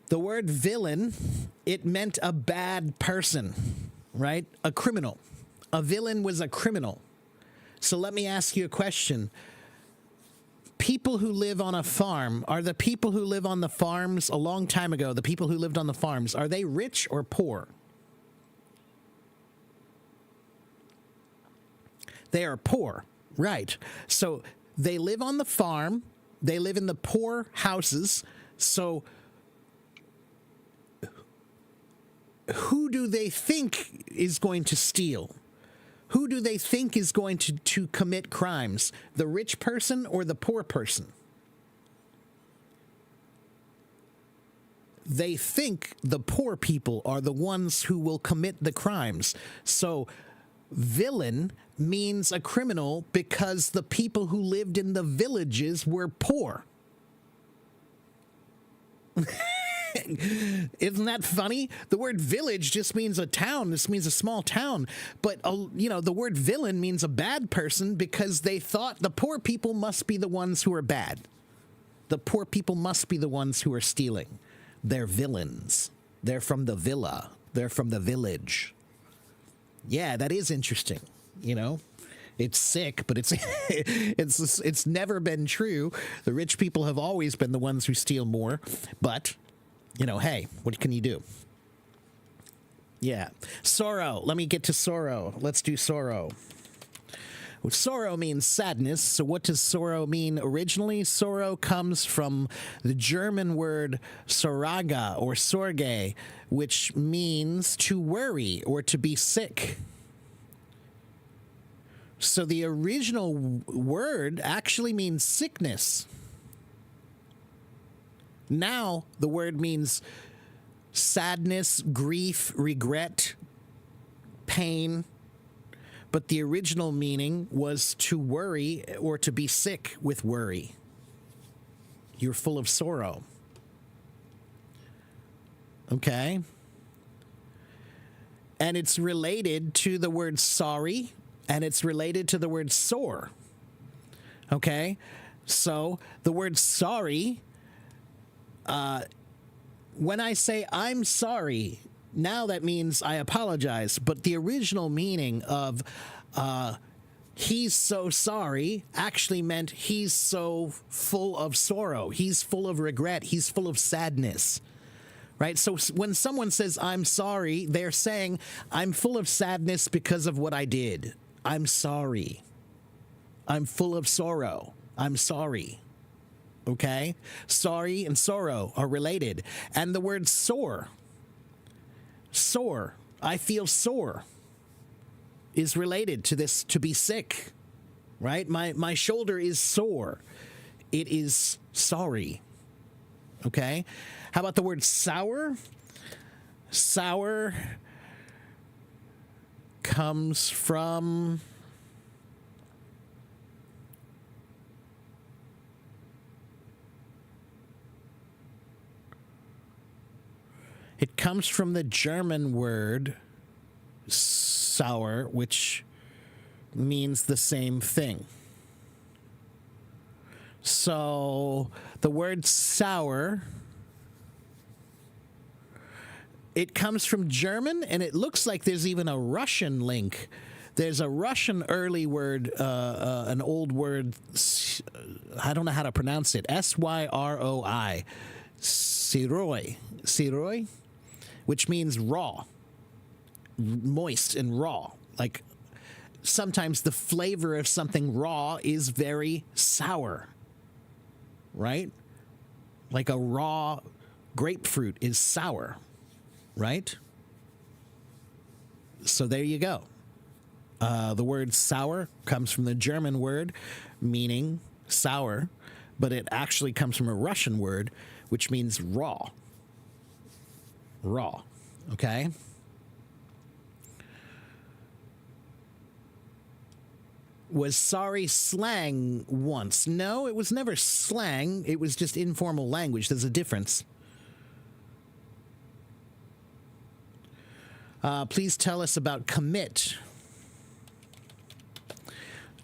The word villain, it meant a bad person, right? A criminal. A villain was a criminal. So let me ask you a question. People who live on a farm, are the people who live on the farms a long time ago, the people who lived on the farms, are they rich or poor? They are poor, right? So they live on the farm. They live in the poor houses. So who do they think is going to steal? Who do they think is going to commit crimes? The rich person or the poor person? They think the poor people are the ones who will commit the crimes. So villain means a criminal because the people who lived in the villages were poor. Isn't that funny? The word village just means a town. This means a small town. But, the word villain means a bad person because they thought the poor people must be the ones who are bad. The poor people must be the ones who are stealing. They're villains. They're from the villa. They're from the village. Yeah, that is interesting. It's sick, but it's never been true. The rich people have always been the ones who steal more. But, hey, what can you do? Yeah. Sorrow. Let me get to sorrow. Let's do sorrow. Sorrow means sadness. So what does sorrow mean originally? Sorrow comes from the German word Sorge or Sorge, which means to worry or to be sick. So the original word actually means sickness. Now the word means sadness, grief, regret, pain. But the original meaning was to worry or to be sick with worry. You're full of sorrow. Okay? And it's related to the word sorry, and it's related to the word sore. Okay? So the word sorry, when I say I'm sorry, now that means I apologize. But the original meaning of he's so sorry actually meant he's so full of sorrow. He's full of regret. He's full of sadness. Right? So when someone says I'm sorry, they're saying I'm full of sadness because of what I did. I'm sorry. I'm full of sorrow. I'm sorry. Okay? Sorry and sorrow are related. And the word sore, I feel sore, is related to this, to be sick, right? My shoulder is sore. It is sorry. Okay? How about the word sour? Sour comes from the German word sauer, which means the same thing. So the word sour, it comes from German, and it looks like there's even a Russian link. There's a Russian early word, an old word, I don't know how to pronounce it, S-Y-R-O-I, siroi, which means raw, moist and raw. Like sometimes the flavor of something raw is very sour, right? Like a raw grapefruit is sour, right? So there you go. The word sour comes from the German word meaning sour, but it actually comes from a Russian word which means raw. Raw, okay? Was sorry slang once? No, it was never slang. It was just informal language. There's a difference. Please tell us about commit.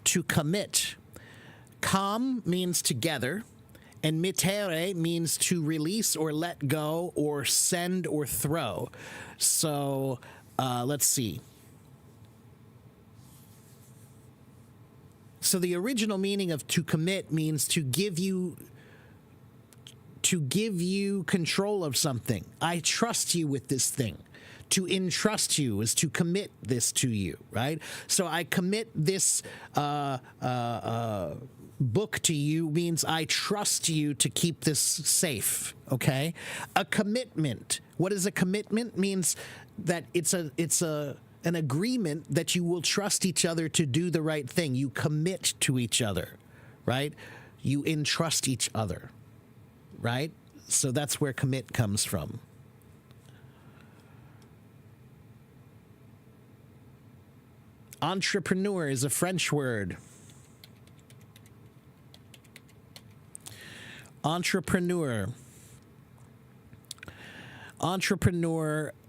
To commit. Com means together, and mittere means to release or let go or send or throw. So let's see. So the original meaning of to commit means to give you control of something. I trust you with this thing. To entrust you is to commit this to you, right? So I commit this book to you means I trust you to keep this safe, okay? A commitment. What is a commitment? Means that it's an agreement that you will trust each other to do the right thing. You commit to each other, right? You entrust each other, right? So that's where commit comes from. Entrepreneur is a French word. Entrepreneur.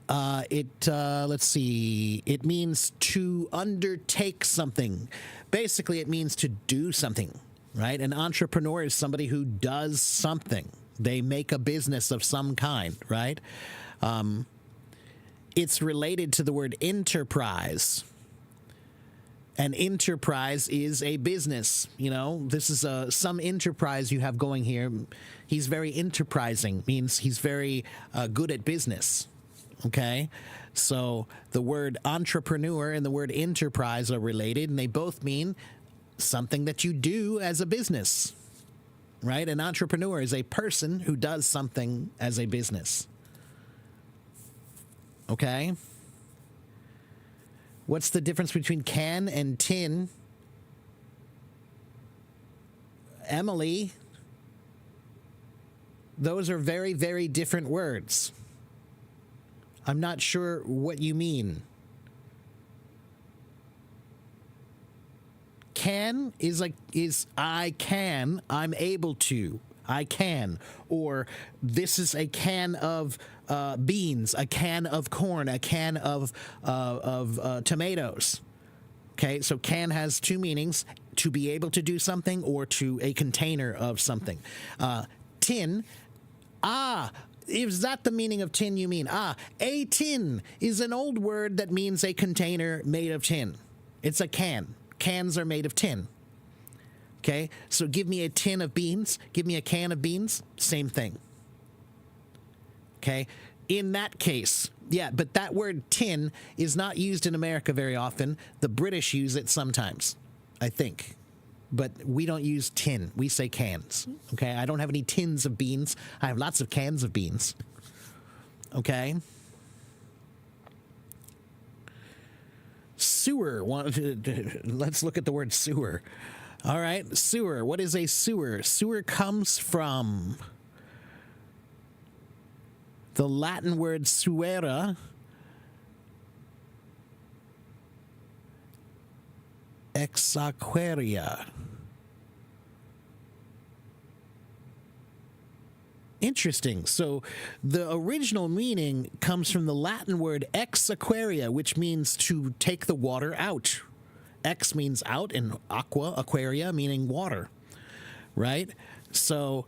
Let's see. It means to undertake something. Basically, it means to do something, right? An entrepreneur is somebody who does something. They make a business of some kind, right? It's related to the word enterprise. An enterprise is a business. You know, this is some enterprise you have going here. He's very enterprising, means he's very good at business. Okay? So the word entrepreneur and the word enterprise are related, and they both mean something that you do as a business. Right? An entrepreneur is a person who does something as a business. Okay? What's the difference between can and tin? Emily, those are very, very different words. I'm not sure what you mean. Can is I can, I'm able to, I can. Or this is a can of beans, a can of corn, a can of tomatoes. Okay, so can has two meanings: to be able to do something or to a container of something. Tin, is that the meaning of tin you mean? A tin is an old word that means a container made of tin. It's a can. Cans are made of tin. Okay, so give me a tin of beans, give me a can of beans, same thing. Okay, in that case, yeah, but that word tin is not used in America very often. The British use it sometimes, I think. but we don't use tin. We say cans. Okay, I don't have any tins of beans. I have lots of cans of beans. Okay. Sewer. Let's look at the word sewer. All right, sewer. What is a sewer? Sewer comes from the Latin word suera, exaquaria. Interesting. So the original meaning comes from the Latin word ex aquaria, which means to take the water out. Ex means out, and aqua, aquaria, meaning water, right? So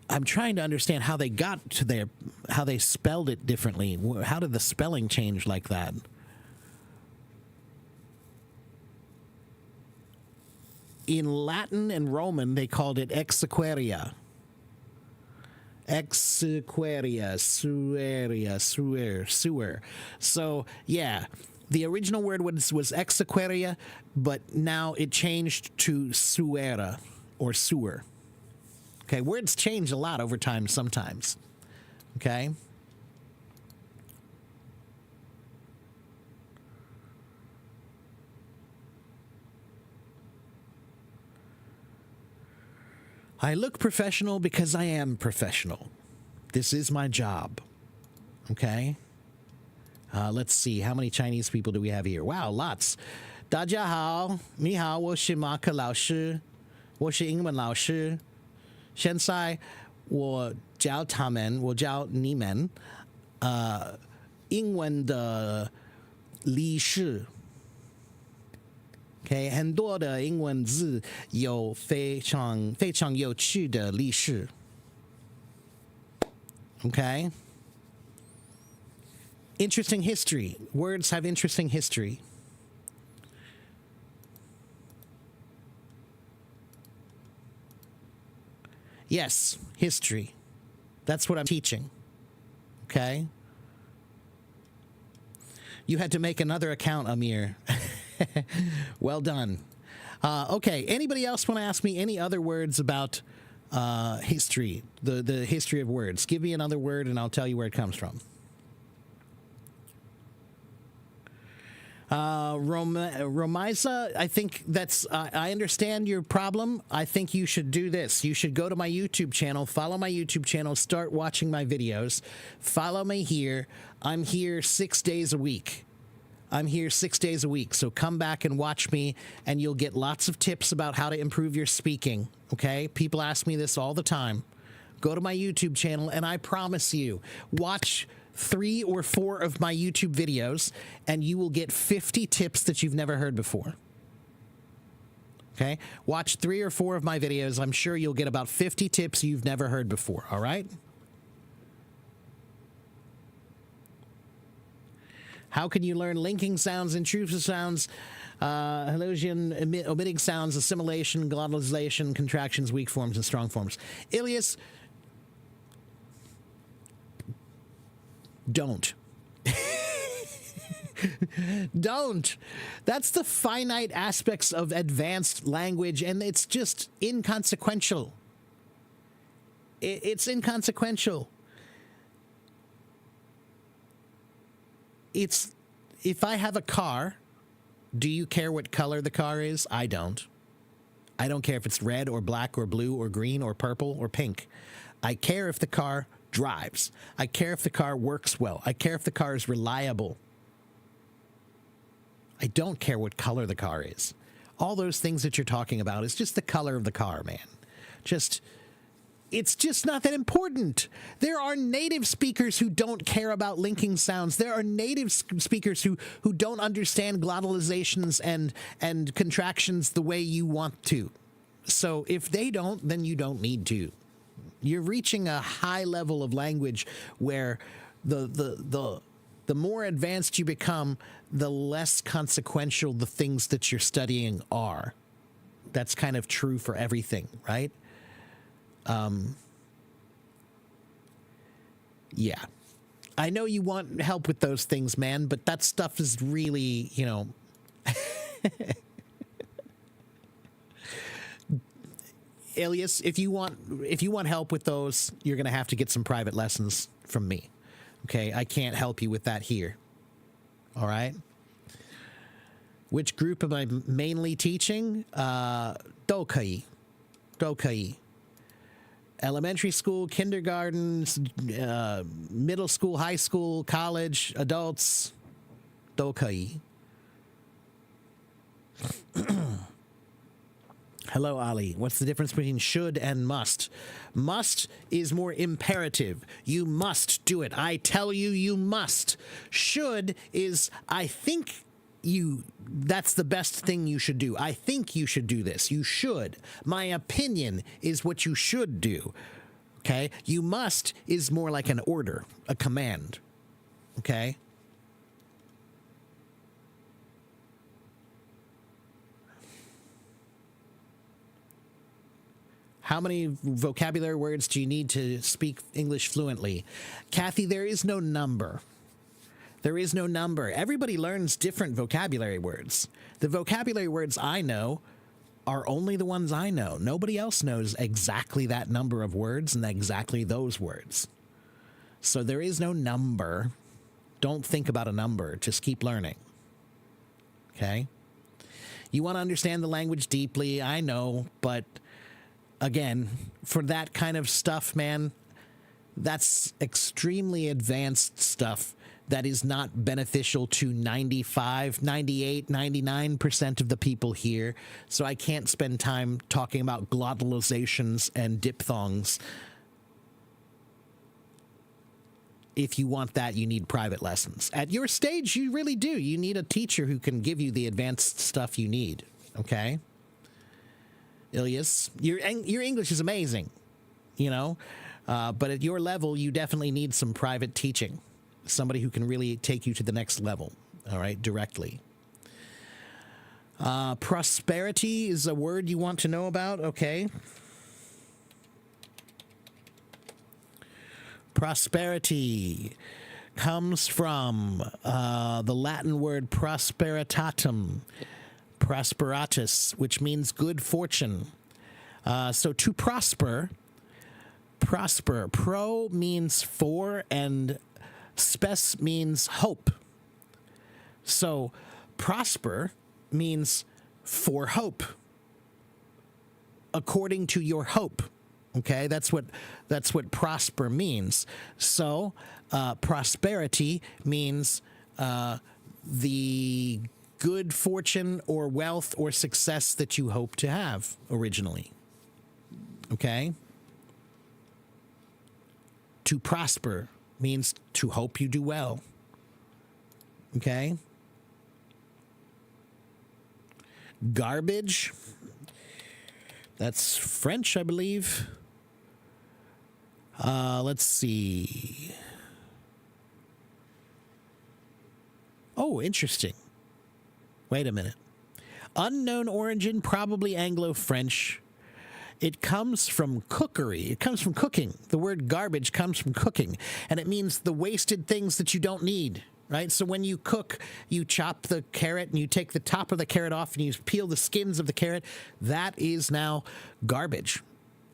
I'm trying to understand how they got to there, how they spelled it differently. How did the spelling change like that? In Latin and Roman, they called it ex aquaria. Exequaria, sewer. So, yeah, the original word was exequaria, but now it changed to suera or sewer. Okay, words change a lot over time sometimes. Okay? I look professional because I am professional. This is my job. Okay? Let's see. How many Chinese people do we have here? Wow, lots. 大家好，你好，我是马克老师，我是英文老师。现在我教他们，我教你们，英文的历史。OK， 很多的英文字有非常非常有趣的历史。OK， interesting history. Words have interesting history. Yes, history. That's what I'm teaching. Okay? You had to make another account, Amir. Well done. Okay, anybody else want to ask me any other words about history, the history of words? Give me another word and I'll tell you where it comes from. Romisa, I think that's, I understand your problem. I think you should do this. You should go to my YouTube channel, follow my YouTube channel, start watching my videos. Follow me here. I'm here 6 days a week. I'm here 6 days a week. So come back and watch me, and you'll get lots of tips about how to improve your speaking. Okay? People ask me this all the time. Go to my YouTube channel, and I promise you, watch 3 or 4 of my YouTube videos, and you will get 50 tips that you've never heard before. Okay? Watch 3 or 4 of my videos. I'm sure you'll get about 50 tips you've never heard before. All right? How can you learn linking sounds, intrusive sounds, hallusion, omitting sounds, assimilation, glottalization, contractions, weak forms, and strong forms? Ilias, don't. Don't. That's the finite aspects of advanced language, and it's just inconsequential. It's inconsequential. It's, if I have a car, do you care what color the car is? I don't. I don't care if it's red or black or blue or green or purple or pink. I care if the car drives. I care if the car works well. I care if the car is reliable. I don't care what color the car is. All those things that you're talking about is just the color of the car, man. It's just not that important. There are native speakers who don't care about linking sounds. There are native speakers who don't understand glottalizations and contractions the way you want to. So if they don't, then you don't need to. You're reaching a high level of language where the more advanced you become, the less consequential the things that you're studying are. That's kind of true for everything, right? Yeah. I know you want help with those things, man, but that stuff is really, Elias, if you want help with those, you're going to have to get some private lessons from me. Okay, I can't help you with that here. All right. Which group am I mainly teaching? Dokai. Elementary school, kindergarten, middle school, high school, college, adults. Dokai. Hello, Ali. What's the difference between should and must? Must is more imperative. You must do it. I tell you, you must. Should is, I think that's the best thing you should do. I think you should do this. You should. My opinion is what you should do. Okay? You must is more like an order, a command. Okay? How many vocabulary words do you need to speak English fluently? Kathy, there is no number. There is no number. Everybody learns different vocabulary words. The vocabulary words I know are only the ones I know. Nobody else knows exactly that number of words and exactly those words. So there is no number. Don't think about a number. Just keep learning. Okay? You want to understand the language deeply, I know, but again, for that kind of stuff, man, that's extremely advanced stuff that is not beneficial to 95, 98, 99% of the people here. So I can't spend time talking about glottalizations and diphthongs. If you want that, you need private lessons. At your stage, you really do. You need a teacher who can give you the advanced stuff you need, okay? Ilyas, your English is amazing, you know, but at your level, you definitely need some private teaching. Somebody who can really take you to the next level, all right, directly. Prosperity is a word you want to know about, okay. Prosperity comes from the Latin word prosperitatum, prosperatus, which means good fortune. So to prosper, pro means for, and spes means hope. So prosper means for hope, according to your hope. Okay, that's what prosper means. So prosperity means the good fortune or wealth or success that you hope to have originally. Okay? To prosper means to hope you do well. Okay? Garbage. That's French, I believe. Let's see. Oh, interesting. Wait a minute. Unknown origin, probably Anglo-French. It comes from cookery. It comes from cooking. The word garbage comes from cooking, and it means the wasted things that you don't need, right? So when you cook, you chop the carrot and you take the top of the carrot off and you peel the skins of the carrot. That is now garbage.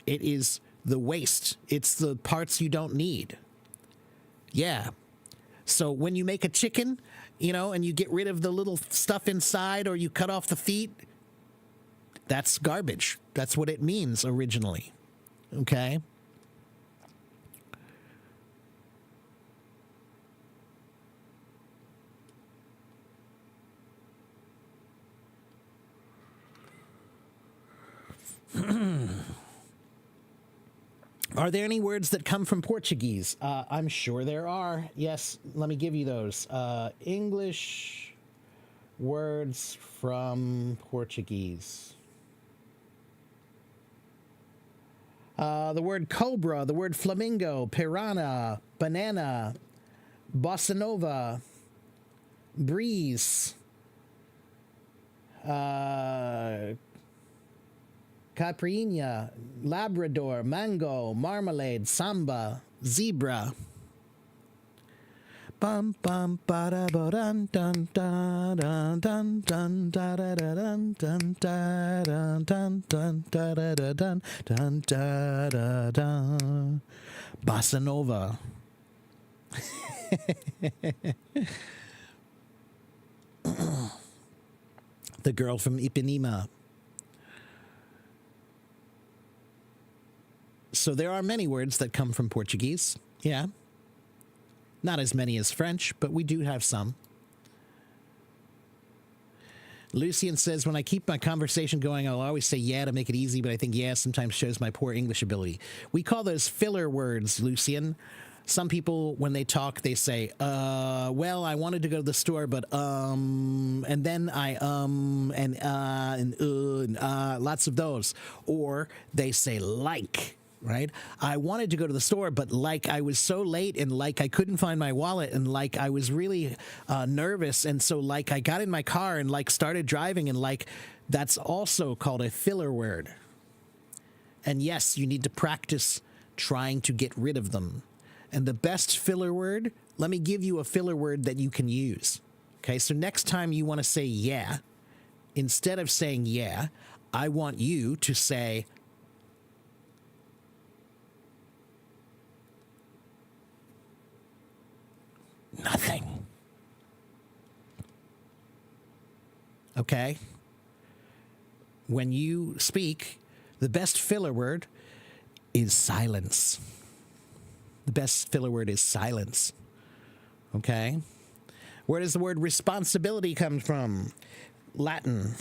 It is the waste. It's the parts you don't need. Yeah. So when you make a chicken, you know, and you get rid of the little stuff inside or you cut off the feet, that's garbage. That's what it means originally. Okay? Are there any words that come from Portuguese? I'm sure there are. Yes, let me give you those. English words from Portuguese. The word cobra, the word flamingo, piranha, banana, bossa nova, breeze, caipirinha, Labrador, mango, marmalade, samba, zebra. bum bum ba da ba dun dun dun dun dun dun da da da dun dun da dun dun dun da da da dun dun da da dun. Bossa Nova. The girl from Ipanema. So there are many words that come from Portuguese. Yeah. Not as many as French, but we do have some. Lucian says, when I keep my conversation going, I'll always say yeah to make it easy, but I think yeah sometimes shows my poor English ability. We call those filler words, Lucian. Some people, when they talk, they say, well, I wanted to go to the store, but, and then I, lots of those. Or they say like, right? I wanted to go to the store, but like I was so late and like I couldn't find my wallet and like I was really nervous. And so like I got in my car and like started driving and like that's also called a filler word. And yes, you need to practice trying to get rid of them. And the best filler word, let me give you a filler word that you can use. Okay, so next time you want to say yeah, instead of saying yeah, I want you to say nothing. Okay? When you speak, the best filler word is silence. The best filler word is silence. Okay? Where does the word responsibility come from? Latin.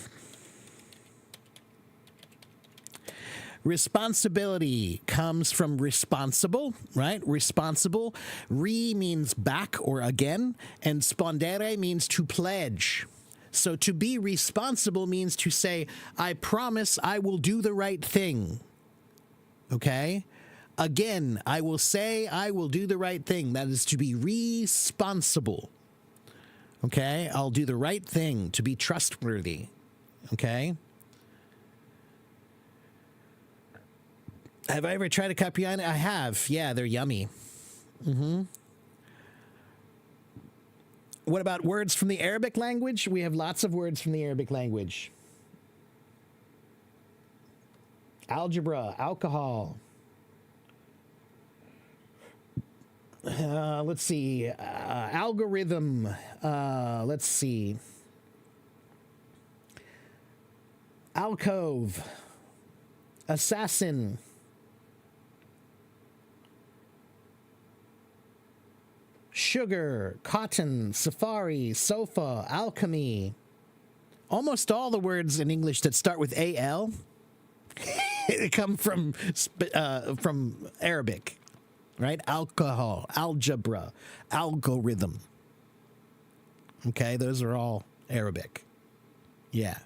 Responsibility comes from responsible, right? Responsible. Re means back or again, and spondere means to pledge. So to be responsible means to say, I promise I will do the right thing. Okay? Again, I will say I will do the right thing. That is to be responsible. Okay? I'll do the right thing, to be trustworthy. Okay? Have I ever tried a capiana? I have. Yeah, they're yummy. What about words from the Arabic language? We have lots of words from the Arabic language. Algebra, alcohol. Let's see. Algorithm. Let's see. Alcove. Assassin. Sugar, cotton, safari, sofa, alchemy. Almost all the words in English that start with AL come from Arabic, right? Alcohol, algebra, algorithm. Okay, those are all Arabic. Yeah.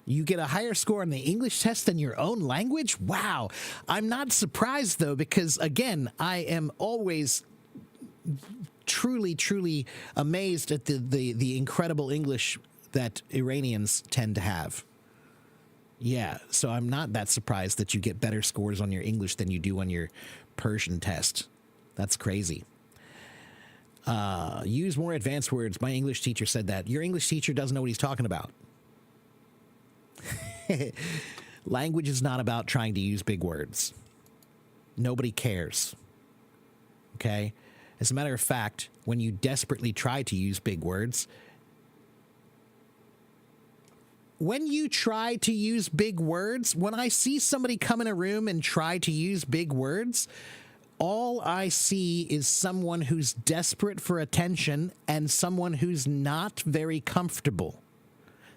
You get a higher score on the English test than your own language? Wow. I'm not surprised, though, because, again, I am always truly, truly amazed at the incredible English that Iranians tend to have. Yeah, so I'm not that surprised that you get better scores on your English than you do on your Persian test. That's crazy. Use more advanced words. My English teacher said that. Your English teacher doesn't know what he's talking about. Language is not about trying to use big words. Nobody cares. Okay? As a matter of fact, when you desperately try to use big words, when I see somebody come in a room and try to use big words, all I see is someone who's desperate for attention and someone who's not very comfortable.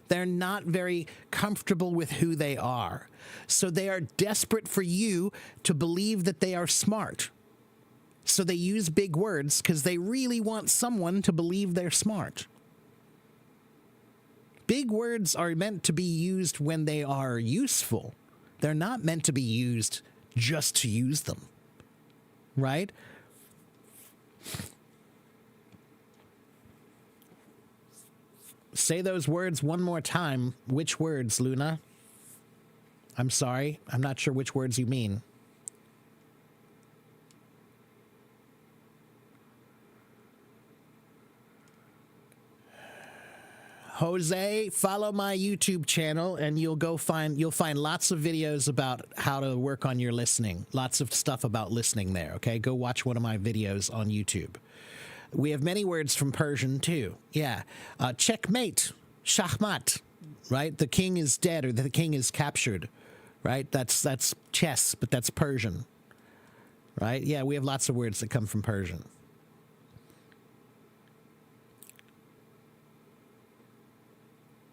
They're not very comfortable with who they are. So they are desperate for you to believe that they are smart. So they use big words because they really want someone to believe they're smart. Big words are meant to be used when they are useful. They're not meant to be used just to use them. Right? Say those words one more time. Which words, Luna? I'm sorry. I'm not sure which words you mean. Jose, follow my YouTube channel and you'll find lots of videos about how to work on your listening. Lots of stuff about listening there, okay? Go watch one of my videos on YouTube. We have many words from Persian too. Yeah. Checkmate, shahmat, right? The king is dead or the king is captured, right? That's chess, but that's Persian. Right? Yeah, we have lots of words that come from Persian.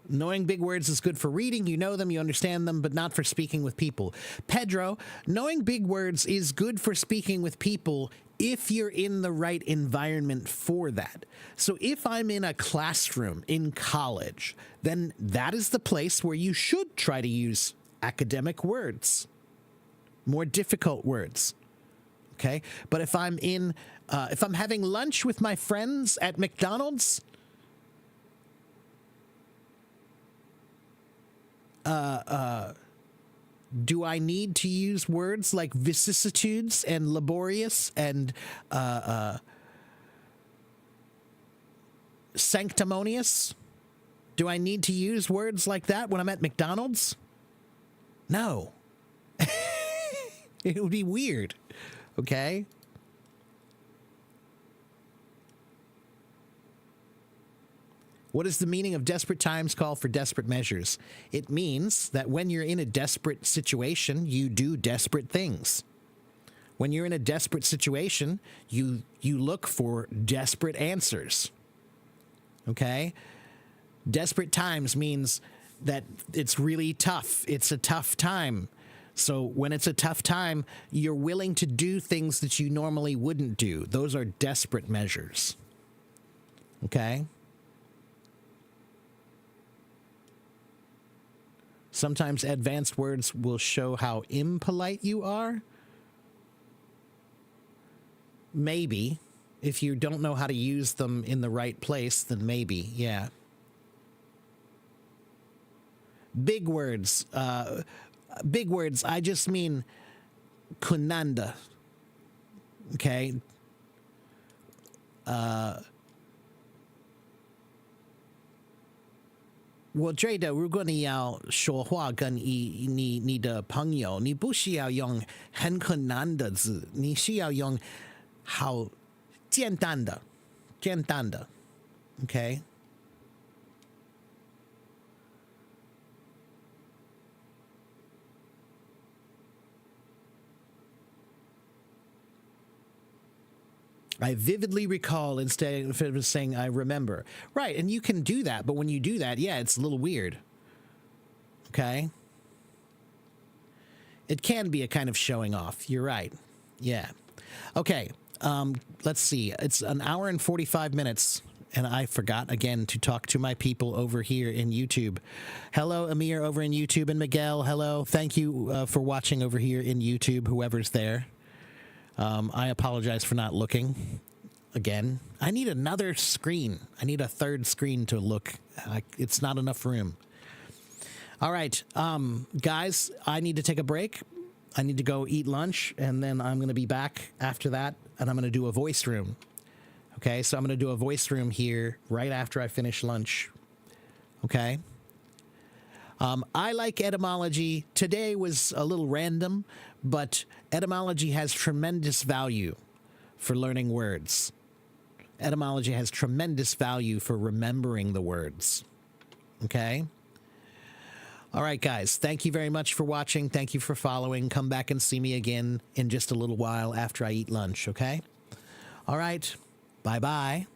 Knowing big words is good for reading. You know them, you understand them, but not for speaking with people. Pedro, knowing big words is good for speaking with people if you're in the right environment for that. So if I'm in a classroom in college, then that is the place where you should try to use academic words, more difficult words. Okay? But if I'm having lunch with my friends at McDonald's, do I need to use words like vicissitudes and laborious and sanctimonious? Do I need to use words like that when I'm at McDonald's? No. It would be weird. Okay? What is the meaning of desperate times call for desperate measures? It means that when you're in a desperate situation, you do desperate things. When you're in a desperate situation, you look for desperate answers. Okay? Desperate times means that it's really tough. It's a tough time. So when it's a tough time, you're willing to do things that you normally wouldn't do. Those are desperate measures. Okay? Sometimes advanced words will show how impolite you are. Maybe. If you don't know how to use them in the right place, then maybe, yeah. Big words. Big words, I just mean kunanda. Okay? 我觉得如果你要说话跟你的朋友，你不需要用很困难的字，你需要用好简单的，okay? I vividly recall instead of saying I remember. Right, and you can do that, but when you do that, yeah, it's a little weird. Okay? It can be a kind of showing off. You're right. Yeah. Okay, let's see. It's an hour and 45 minutes, and I forgot again to talk to my people over here in YouTube. Hello, Amir over in YouTube, and Miguel, hello. Thank you for watching over here in YouTube, whoever's there. I apologize for not looking again. I need another screen. I need a third screen to look. It's not enough room. All right, guys, I need to take a break. I need to go eat lunch, and then I'm going to be back after that, and I'm going to do a voice room. Okay, so I'm going to do a voice room here right after I finish lunch. Okay? I like etymology. Today was a little random, but etymology has tremendous value for learning words. Etymology has tremendous value for remembering the words. Okay? All right, guys. Thank you very much for watching. Thank you for following. Come back and see me again in just a little while after I eat lunch, okay? All right. Bye-bye.